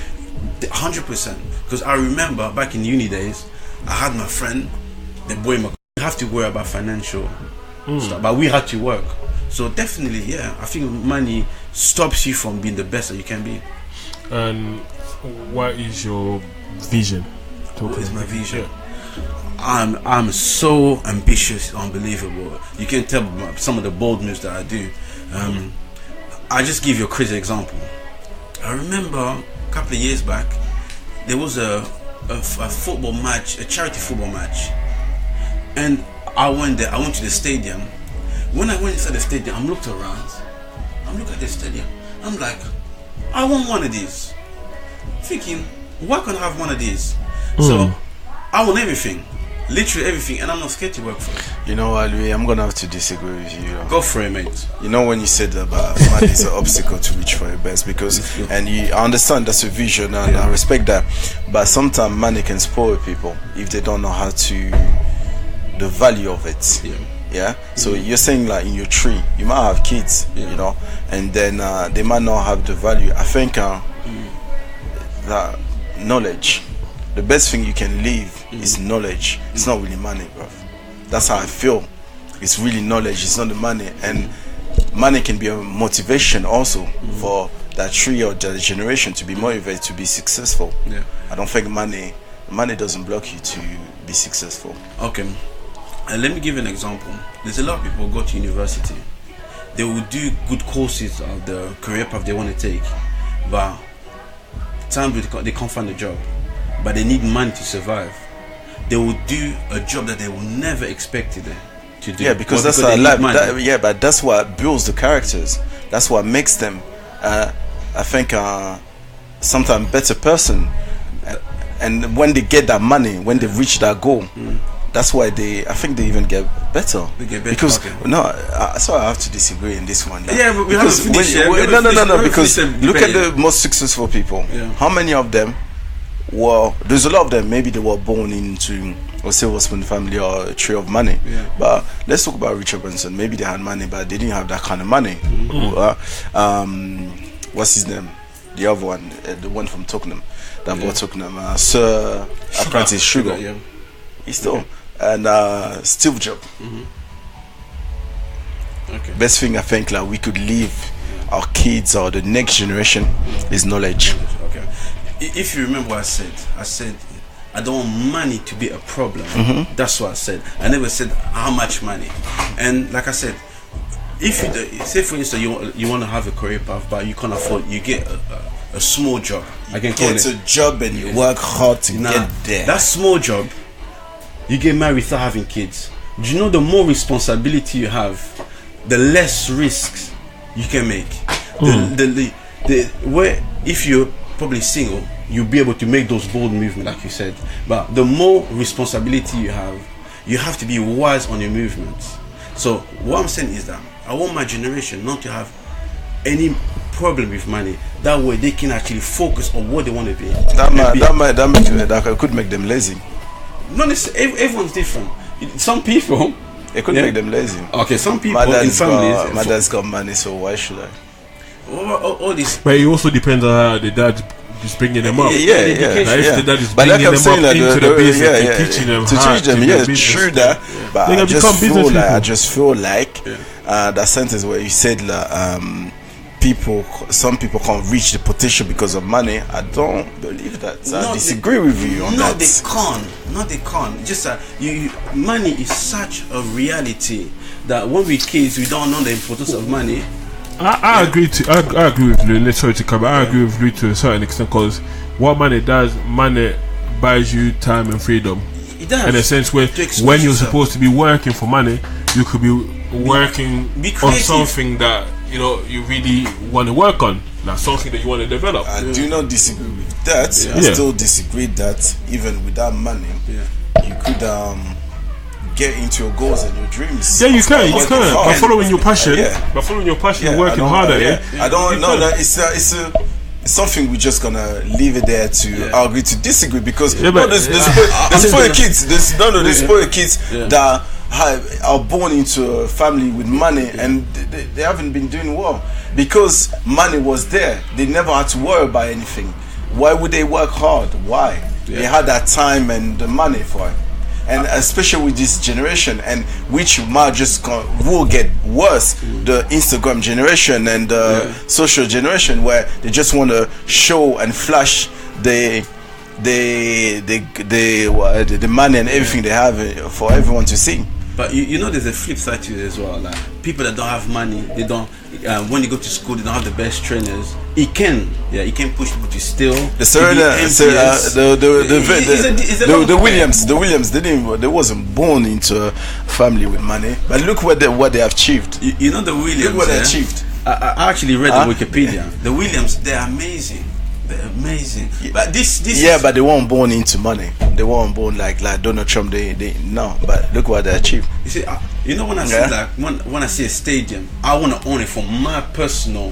100%. Because I remember back in uni days, I had my friend, the boy, you have to worry about financial stuff, but we had to work. So definitely, yeah, I think money stops you from being the best that you can be. And what is your vision? What is my vision? I'm so ambitious, unbelievable. You can tell by some of the bold moves that I do. I just give you a crazy example. I remember a couple of years back, there was a football match, a charity football match, and I went there. I went to the stadium. When I went inside the stadium, I'm looking around. I'm looking at the stadium. I'm like, I want one of these. Thinking, why can't I have one of these? So I want everything, literally everything, and I'm not scared to work for it. You know what, Louis, I'm gonna have to disagree with you. Go for it, mate. You know when you said about money is an obstacle to reach for your best, because and I understand that's a vision and I respect that, but sometimes money can spoil people if they don't know how to the value of it. Yeah. So you're saying like in your tree, you might have kids, you know, and then they might not have the value. I think that knowledge, the best thing you can leave is knowledge. It's not really money, bro. That's how I feel. It's really knowledge. It's not the money, and money can be a motivation also for that tree or that generation to be motivated to be successful. I don't think money doesn't block you to be successful. Okay. Let me give you an example. There's a lot of people who go to university. They will do good courses of the career path they want to take, but times they can't find a job, but they need money to survive. They will do a job that they will never expect them to do. Yeah, because that's our life. But that's what builds the characters. That's what makes them, I think, sometimes better person. And when they get that money, when they reach that goal, that's why I think they even get better. They get better. Because so I have to disagree in this one. Yeah, but we haven't finished yet. No. Because look at the most successful people. How many of them? Well, there's a lot of them. Maybe they were born into a silver spoon family or a tree of money. But let's talk about Richard Branson. Maybe they had money, but they didn't have that kind of money. What's his name? The other one, the one from Tottenham, that bought Tottenham, Sir Apprentice Sugar. He's still and Steve Jobs. Best thing I think like we could leave our kids or the next generation is knowledge. Okay. If you remember what I said I don't want money to be a problem. That's what I said. I never said how much money. And like I said, if you say for instance you want to have a career path but you can't afford, you get a small job. I can call it a job and you work hard to get there. That small job, you get married without having kids. Do you know the more responsibility you have, the less risks you can make. Where if you're probably single, you'll be able to make those bold movements like you said. But the more responsibility you have, you have to be wise on your movements. So what I'm saying is that I want my generation not to have any problem with money. That way they can actually focus on what they want to be. That could make them lazy. No, everyone's different. Some people, it could make them lazy. Okay, some people in families. My dad's got money, so why should I? All this. But it also depends on how the dad is bringing them up. Like if the dad is bringing them up into the business and teaching them to how teach them, to yes, do true business. that. But I just feel like that sentence where you said some people can't reach the potential because of money. I don't believe that. I disagree with you on that. No, they can't. Just money is such a reality that when we kids, we don't know the importance of money. I agree with Lou. Let's try to cover. I agree with Lou to a certain extent, because what money does, money buys you time and freedom. It does. In a sense where when you're supposed to be working for money, you could be working on something that you really want to work on. Like something that you want to develop. I do not disagree with that. I still disagree that even without money, you could get into your goals and your dreams. Yeah, you can. By following your passion, working harder. I don't know that it's something we're just gonna leave it there to agree to disagree, because there's spoiled kids. There's spoiled kids that are born into a family with money and they haven't been doing well because money was there. They never had to worry about anything. Why would they work hard? Why? They had that time and the money for it. And especially with this generation, and which might just will get worse, the Instagram generation and the social generation, where they just want to show and flash the money and everything they have for everyone to see. But there's a flip side to it as well. Like people that don't have money, they don't. When they go to school, they don't have the best trainers. It can push people to steal. The Williams, they wasn't born into a family with money, but look what they have achieved. The Williams. Look what they achieved. I actually read on Wikipedia. The Williams, they're amazing. They're amazing. But this but they weren't born into money. They weren't born like Donald Trump. They no. But look what they achieved. You see, when I say when I see a stadium, I want to own it for my personal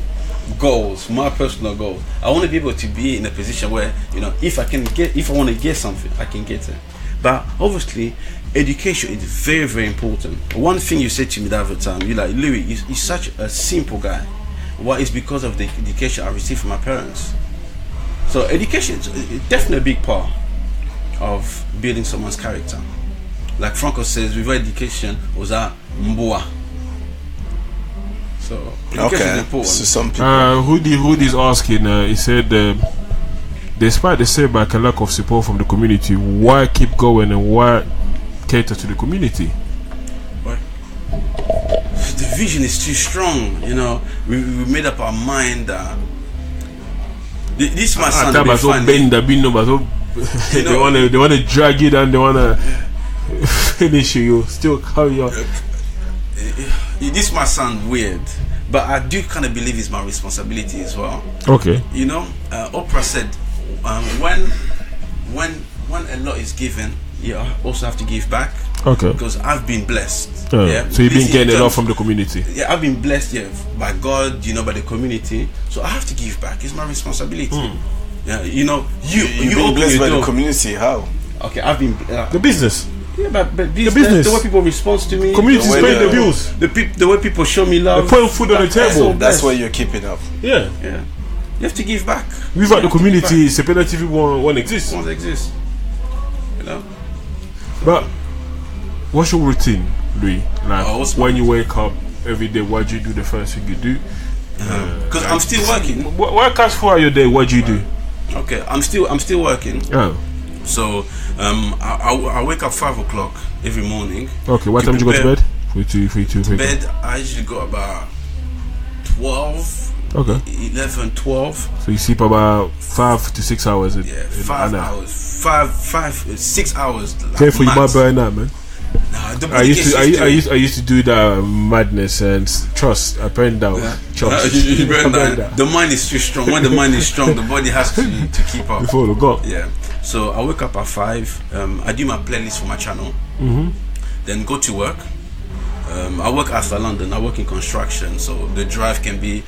goals. I want to be able to be in a position where if I want to get something, I can get it. But obviously, education is very, very important. One thing you said to me the other time, you're like, Louis, you're such a simple guy. Why? It's because of the education I received from my parents. So education is definitely a big part of building someone's character. Like Franco says, without education, was a mbua. So education is important. So some people. Hoodie's asking. He said, despite the setback and lack of support from the community, why keep going and why cater to the community? Why? The vision is too strong. We made up our mind that. This my son. They want to drag you down. They want to finish you. Still carry on. This might sound weird, but I do kind of believe it's my responsibility as well. Okay. Oprah said, when a lot is given, you also have to give back. Okay. Because I've been blessed. So you've been getting a lot from the community. Yeah, I've been blessed, by God, by the community. So I have to give back. It's my responsibility. Yeah, you've been blessed by the community. How? Okay, I've been the business. Yeah, but the business. The way people respond to me. Community is paying the bills. The way people show me love. They're putting food on the table. That's why you're keeping up. Yeah. You have to give back. Without the community, Sepeda TV won't exist. Won't exist. But what's your routine, Louis? Like when you wake up every day, what do you do? The first thing you do? Because I'm still working. What cash for your day? What do you do? Okay, I'm still working. Oh. So I wake up 5 o'clock every morning. Okay, what time do you go to bed? For bed, I usually go about 12. Okay. 11, 12. So you sleep about 5 to 6 hours. 5 hours. 6 hours. Like careful, you might burn out, man. Nah, I used to do that madness and trust. I burned down. Trust. You burn down. The mind is too strong. When the mind is strong, the body has to keep up. Before the God. Yeah. So I wake up at 5. I do my playlist for my channel. then go to work. I work outside London. I work in construction, so the drive can be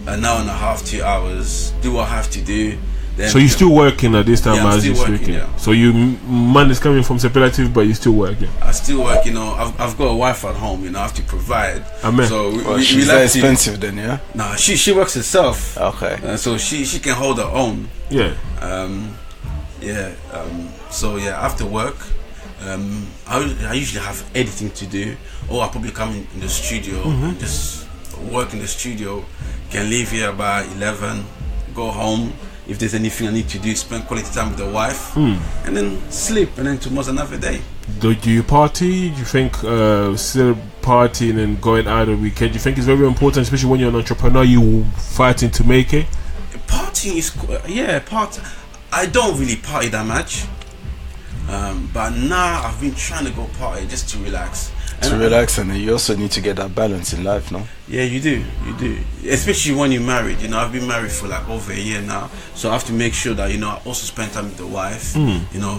an hour and a half, 2 hours. Do what I have to do. Then So you're still working at this time Yeah, I'm as still you're working, speaking. yeah. So you money is coming from separative, but you still working. I still work. I've got a wife at home. I have to provide. Amen. So Well, we she's like that to- expensive then, yeah? Nah, she works herself. Okay. So she can hold her own. Yeah. So after work, I usually have editing to do, or I probably come in the studio and just work in the studio. Can leave here by 11, go home. If there's anything I need to do, spend quality time with the wife, and then sleep, and then tomorrow's another day. Do you party? Do you think still partying and going out on the weekend? Do you think it's very important, especially when you're an entrepreneur, you fighting to make it? Partying is I don't really party that much, but now I've been trying to go party just to relax. To relax, and you also need to get that balance in life, no? Yeah, you do, especially when you're married. I've been married for like over a year now, so I have to make sure that I also spend time with the wife.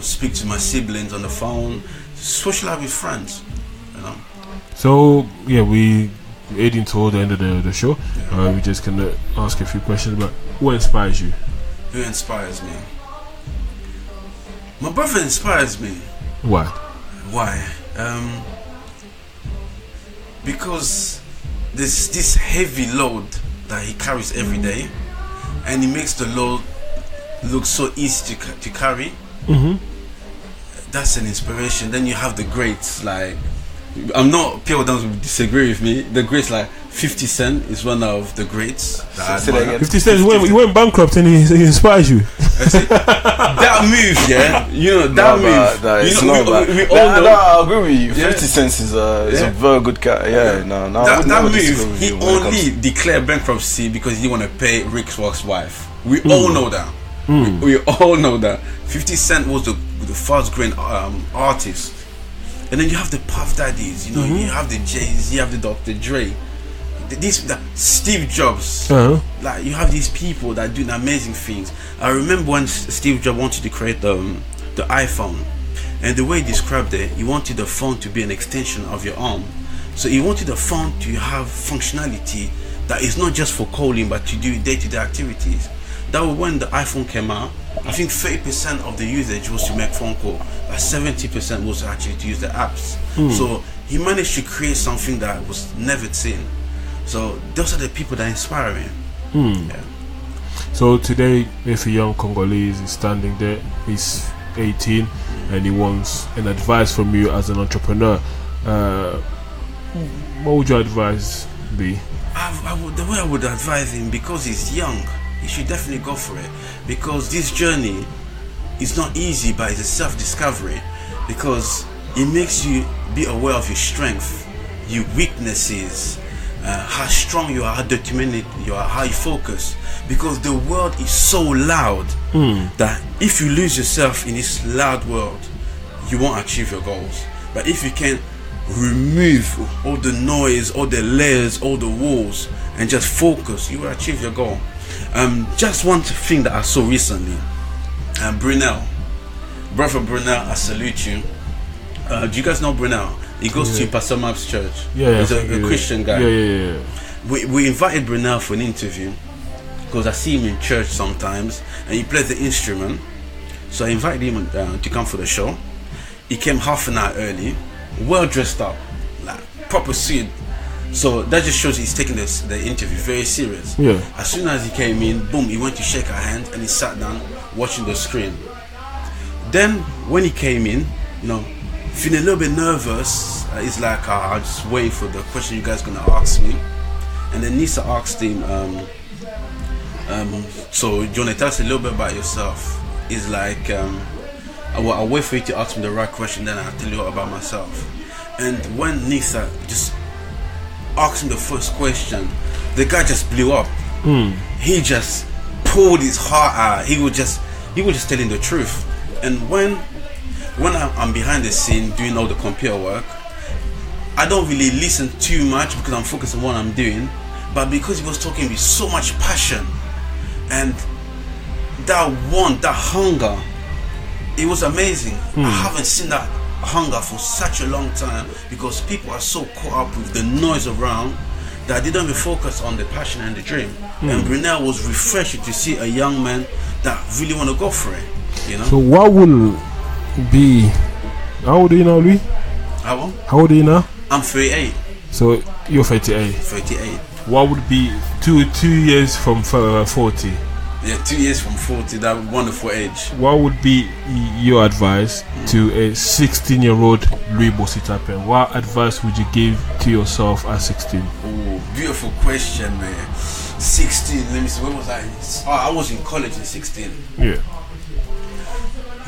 Speak to my siblings on the phone, socialize with friends. So yeah, we heading toward the end of the show. We just gonna ask a few questions about who inspires you. Who inspires me? My brother inspires me. What? Why? Because there's this heavy load that he carries every day, and he makes the load look so easy to carry. That's an inspiration. Then you have the greats like, I'm not, people don't disagree with me, the greats like 50 Cent is one of the greats. Say that again. 50 Cent, he went bankrupt and he inspires you. That move, yeah, that move. It's not bad. We all know. I agree with you. Yeah. 50 cents is a very good car. Yeah, no. I would That never disagree move, with he you when it comes only declared bankruptcy because he didn't want to pay Rick Rock's wife. We all know that. We all know that. 50 Cent was the fast growing artist. And then you have the Puff Daddies, you have the J's, you have the Dr. Dre, Steve Jobs. Like, you have these people that do amazing things. I remember when Steve Jobs wanted to create the iPhone, and the way he described it, he wanted the phone to be an extension of your arm. So he wanted the phone to have functionality that is not just for calling, but to do day-to-day activities. That was when the iPhone came out. I think 30% of the usage was to make phone call, but 70% was actually to use the apps. So he managed to create something that was never seen. So those are the people that inspire me. So today, if a young Congolese is standing there, he's 18 and he wants an advice from you as an entrepreneur, what would your advice be? The way I would advise him, because he's young, he should definitely go for it, because this journey is not easy, but it's a self-discovery, because it makes you be aware of your strength, your weaknesses, how strong you are, how determined you are, how you focus, because the world is so loud that if you lose yourself in this loud world, you won't achieve your goals. But if you can remove all the noise, all the layers, all the walls, and just focus, you will achieve your goal. Just one thing that I saw recently, Brunel, brother Brunel, I salute you. Do you guys know Brunel? He goes to Pastor Map's church. He's a Christian guy. We invited Brunel for an interview because I see him in church sometimes, and he plays the instrument. So I invited him to come for the show. He came half an hour early, well dressed up, like proper suit. So that just shows he's taking the interview very serious. As soon as he came in, boom, he went to shake her hand and he sat down watching the screen. Then when he came in, feeling a little bit nervous, he's like, I'll just wait for the question you guys gonna ask me. And then Nisa asked him, so do you wanna tell us a little bit about yourself? He's like, I'll wait for you to ask me the right question, then I'll tell you about myself. And when Nisa just asked him the first question, the guy just blew up. He just pulled his heart out. He was just telling the truth. And when I'm behind the scene doing all the computer work, I don't really listen too much because I'm focused on what I'm doing. But because he was talking with so much passion and that want, that hunger, it was amazing. I haven't seen that hunger for such a long time because people are so caught up with the noise around that they don't even focus on the passion and the dream. And Brunel was refreshing to see a young man that really want to go for it, you know. So what will be? How old are you now, Louis? How old are you now? I'm 38. So you're 38. 38. What would be 2 years from 40? Yeah, 2 years from 40, that wonderful age. What would be your advice to a 16-year-old Louis Bositampen? What advice would you give to yourself at 16? Oh, beautiful question, man. 16, let me see, where was I? I was in college at 16. Yeah.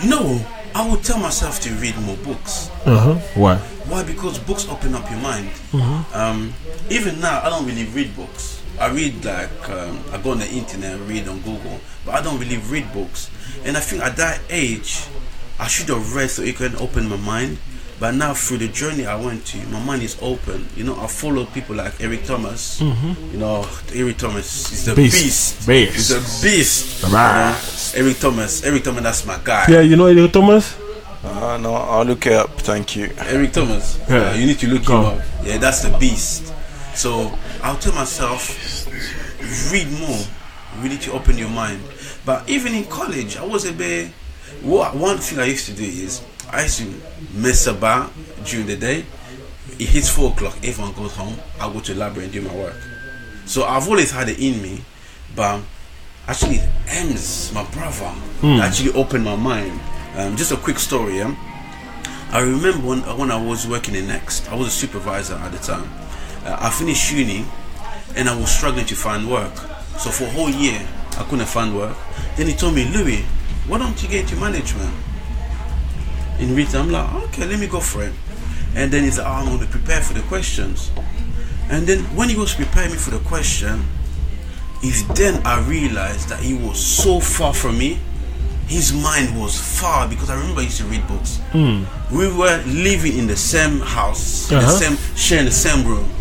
You know, I would tell myself to read more books. Why? Why? Because books open up your mind. Even now, I don't really read books. I read I go on the internet, read on Google, but I don't really read books. And I think at that age, I should have read so it can open my mind. But now through the journey I went to, my mind is open. You know, I follow people like Eric Thomas. You know, Eric Thomas is the beast. He's a beast. You know? Eric Thomas, that's my guy. Yeah, you know Eric Thomas? No, I'll look it up. Thank you. Eric Thomas. Yeah. You need to look him up. Yeah, that's the beast. So I'll tell myself, read more. Really to open your mind. But even in college, I was a bit. One thing I used to do is I used to mess about during the day. It hits 4 o'clock. Everyone goes home. I go to the library and do my work. So I've always had it in me, but actually, Ems, my brother, actually opened my mind. Just a quick story. I remember when I was working in Next, I was a supervisor at the time. I finished uni and I was struggling to find work. So for a whole year, I couldn't find work. Then he told me, Louis, why don't you get into management? In return, I'm like, okay, let me go for it. And then he said, I'm going to prepare for the questions. And then when he was preparing me for the question, it's then I realized that he was so far from me. His mind was far, because I remember I used to read books. We were living in the same house, sharing the same room,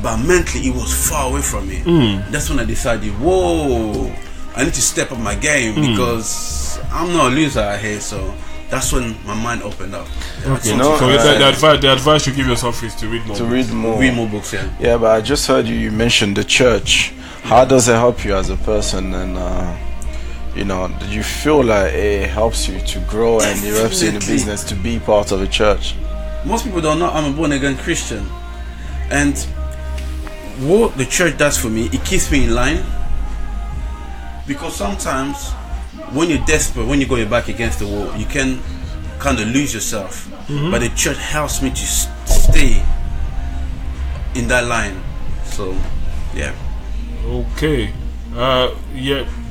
but mentally it was far away from me. That's when I decided, whoa, I need to step up my game because I'm not a loser out here. So that's when my mind opened up. Okay. So the advice you give yourself is to read more. Read more books. Yeah. Yeah, but I just heard you mentioned the church. How does it help you as a person? And you know, do you feel like it helps you to grow and it helps you in the business to be part of a church? Most people don't know I'm a born again Christian, and what the church does for me, it keeps me in line. Because sometimes when you're desperate, when you go your back against the wall, you can kind of lose yourself. But the church helps me to stay in that line. So yeah. Okay.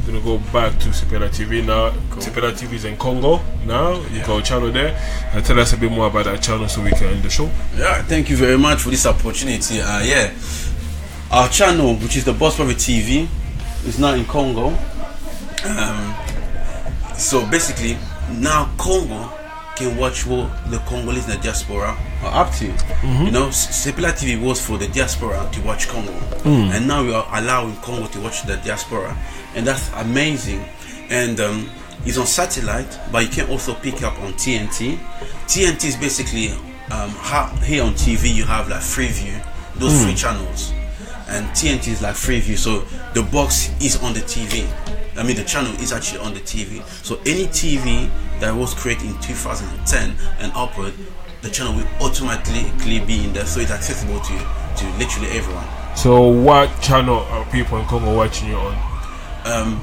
Gonna go back to Sepeda TV now. Cool. Sepeda TV is in Congo now. You got a channel there. Tell us a bit more about that channel so we can end the show. Yeah, thank you very much for this opportunity. Our channel, which is the Bositampen TV, is now in Congo. So basically, now Congo can watch what the Congolese in the diaspora are up to. You know, Sepeda TV was for the diaspora to watch Congo, and now we are allowing Congo to watch the diaspora, and that's amazing. And it's on satellite, but you can also pick up on TNT. TNT is basically here on TV you have like Freeview, those free channels, and TNT is like Freeview. So the box is on the TV. I mean, the channel is actually on the TV. So any TV that was created in 2010 and upward, the channel will automatically be in there, so it's accessible to literally everyone. So what channel are people in Congo watching you on?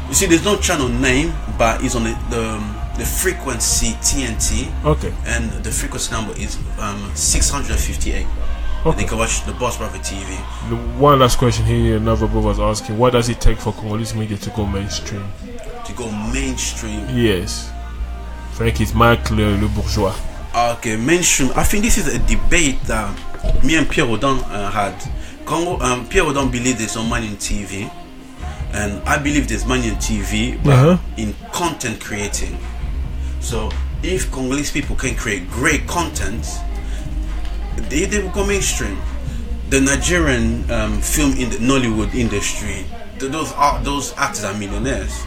You see, there's no channel name, but it's on the frequency TNT. Okay. And the frequency number is 658. Okay. They can watch the Bositampen TV. One last question here. Another brother was asking, what does it take for Congolese media to go mainstream? To go mainstream? Yes. Frank is Marc le Bourgeois. Okay, mainstream. I think this is a debate that me and Pierre Rodin had. Pierre Rodin believes there's no money in TV, and I believe there's money in TV, but in content creating. So if Congolese people can create great content, they will go mainstream. The Nigerian film in the Nollywood industry, those actors are millionaires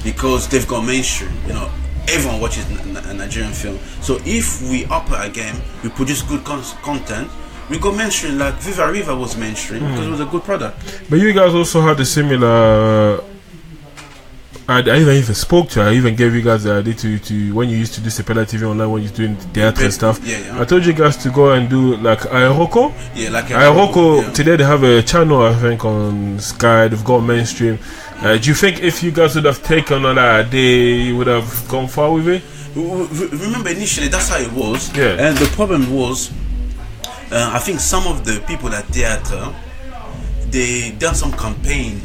because they've gone mainstream. You know, everyone watches a Nigerian film. So if we up our game, we produce good content, we go mainstream. Like Viva Riva was mainstream because it was a good product. But you guys also had a similar. I even spoke to her. I even gave you guys the idea to when you used to do Sepela TV online, when you're doing theatre and stuff. Yeah. I told you guys to go and do like Aeroko. Yeah, like Aeroko. Yeah. Today they have a channel, I think, on Sky. They've got mainstream. Do you think if you guys would have taken on that idea, you would have gone far with it? Remember, initially that's how it was. Yeah. And the problem was, I think some of the people at theatre, they done some campaign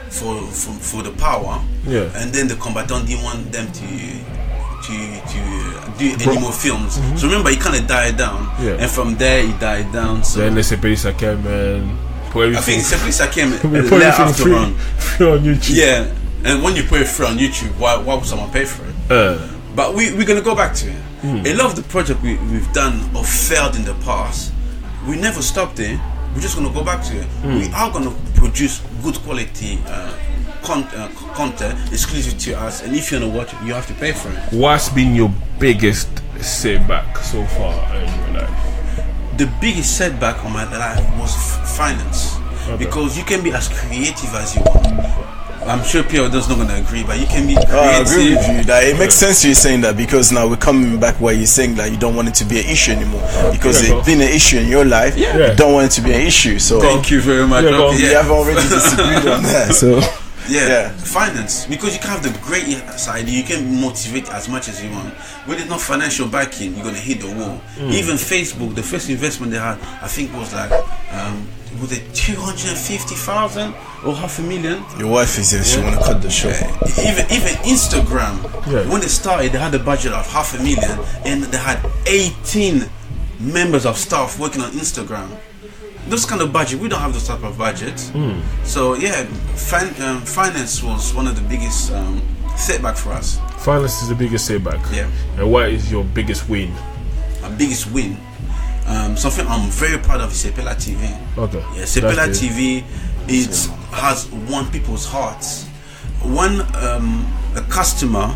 for the power. Yeah. And then the combatant didn't want them to do any more films. So remember, he kind of died down. Yeah. And from there, he died down. So Then let's say Pelisa came and put I think everything. Seplisa came We put left everything after on. free on YouTube. Yeah. And when you put it free on YouTube, why would someone pay for it? But we're gonna go back to it. A lot of the project we've done or failed in the past, we never stopped it. We're just gonna go back to it. We are gonna produce good quality content exclusive to us, and if you wanna watch it, you have to pay for it. What's been your biggest setback so far in your life? The biggest setback on my life was finance, because you can be as creative as you want. I'm sure Pierre is not going to agree, but you can be creative. I agree with you. That it makes sense you saying that, because now we're coming back where you're saying that you don't want it to be an issue anymore, because it's been an issue in your life. Yeah. You don't want it to be an issue. So Thank you very much. Yeah, we have already disagreed on that. So Yeah, finance, because you can have the great side, you can motivate as much as you want. When there's no financial backing, you're gonna hit the wall. Even Facebook, the first investment they had, I think was like was it 250,000 or $500,000? your wife is here. She want to cut the show. Even Instagram, Yeah. when they started, they had a budget of $500,000, and they had 18 members of staff working on Instagram. Those kind of budget, we don't have those type of budgets. So yeah, finance was one of the biggest setback for us. Finance is the biggest setback. Yeah. And what is your biggest win? Our biggest win, something I'm very proud of, is Sepela TV. Okay. Yeah, Sepela That's it. TV, it has won people's hearts. When a customer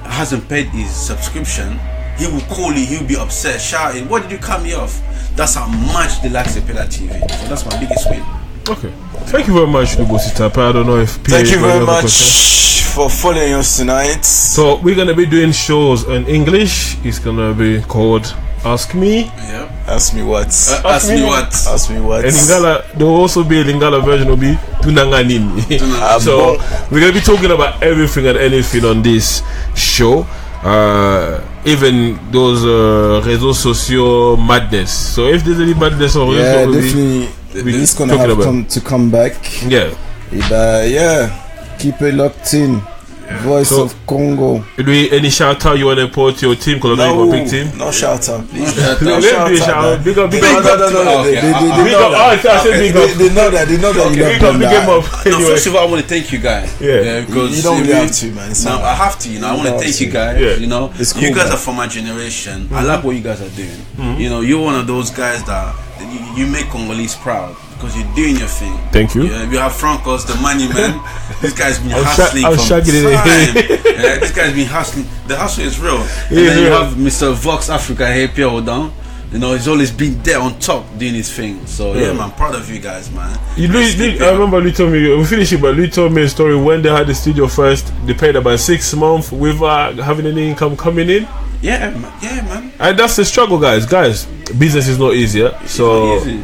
hasn't paid his subscription, he will call you, he'll be upset, shouting, "What did you cut me off?" That's how much they like Sepela TV. So that's my biggest win. Okay. Thank you very much, Bositampen. I don't know if Thank you very another much question. for following us tonight. So we're gonna be doing shows in English. It's gonna be called Ask Me. Yeah. Ask me what. Ask me what. Ask me what. And Lingala, there will also be a Lingala version will be Tunanganini. So we're gonna be talking about everything and anything on this show. Even those réseaux sociaux madness. So if there's any madness on Yeah, réseaux, definitely. It's gonna talking have about. to come back. Yeah. Yeah, keep it locked in. Voice So- of Congo. Any shout out you want to put to your team? Because I know you got a big team. No shout out, please. Let No me do a shout shout out. out. Big up, big No, up. no. Okay, They Big know up. Oh, I that. said big up. They know that. They know that you Big don't up, done big him that. up. No, Anyway. first of all, I want to thank you, guys. Yeah. Because You don't really have to, man. It's No, all I have to. I want to No, thank you it's- guys. Yeah. You know, It's you cool, guys man. are from my generation. I like what you guys are doing. You know, you're one of those guys that you make Congolese proud, because you're doing your thing. Thank you. Yeah, we have Francos, the money man. This guy's been I'm hustling I'm from shagging it in time. here. Yeah, this guy's been hustling. The hustle is real. And Yeah, then you yeah. have Mr. Vox Africa here, Pierre down. You know, he's always been there on top doing his thing. So yeah, Yeah. man, proud of you guys, man. I remember Lee told me, we finished it, but Lee told me a story when they had the studio first, they paid about 6 months without having any income coming in. Yeah, man. And that's the struggle, guys. Business is not easier. So, It's not easy.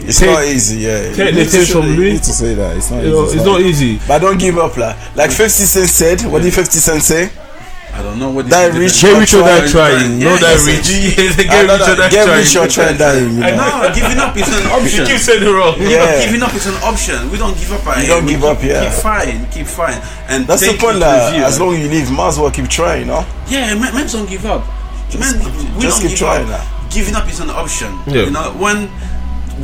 It's not easy, yeah. Take You the need to taste say- from you me. need to say that. It's not you know, easy. it's not easy. But don't give up, like 50 Cent said. What did 50 Cent say? I don't know what this That is rich Get or rich or die try. trying. Yeah, No, that yes, rich. yes. Get rich or die Get trying. rich or try dying. You know? No, giving up is an You option. keep saying it wrong. Yeah. Giving up is an option. We don't give up. You don't give up, yeah. Keep fighting. And That's the take point. it with you. As long as you live, might as well keep trying, you know. Yeah, men don't give up. Men, we just don't keep give trying up. now. Giving up is an option. Yeah. You know, when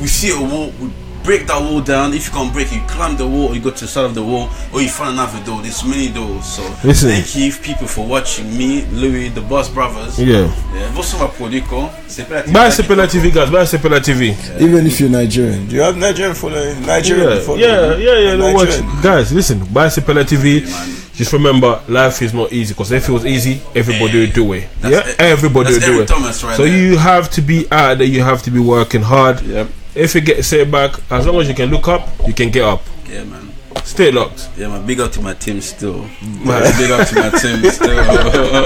we see a wall, we break that wall down. If you can't break it, you climb the wall, or you go to the side of the wall, or you find another door. There's many doors. So Listen. thank you people for watching me, Louis, the Boss Brothers. Yeah. Você vai poder com Buy Sepela TV, guys. Buy Sepela TV. Even if you're Nigerian, do you have Nigerian for the Nigerian? Yeah, for yeah. No, watch, Nigerian? guys. Listen, buy Sepela TV. just remember, life is not easy. Because if it was easy, everybody would do it. Everybody would do it. Thomas right so there. you have to be out there. You have to be working hard. Yep. If you get set back, as long as you can look up, you can get up. Yeah, man. Stay locked. Yeah, man. Big up to my team still. Big up to my team still.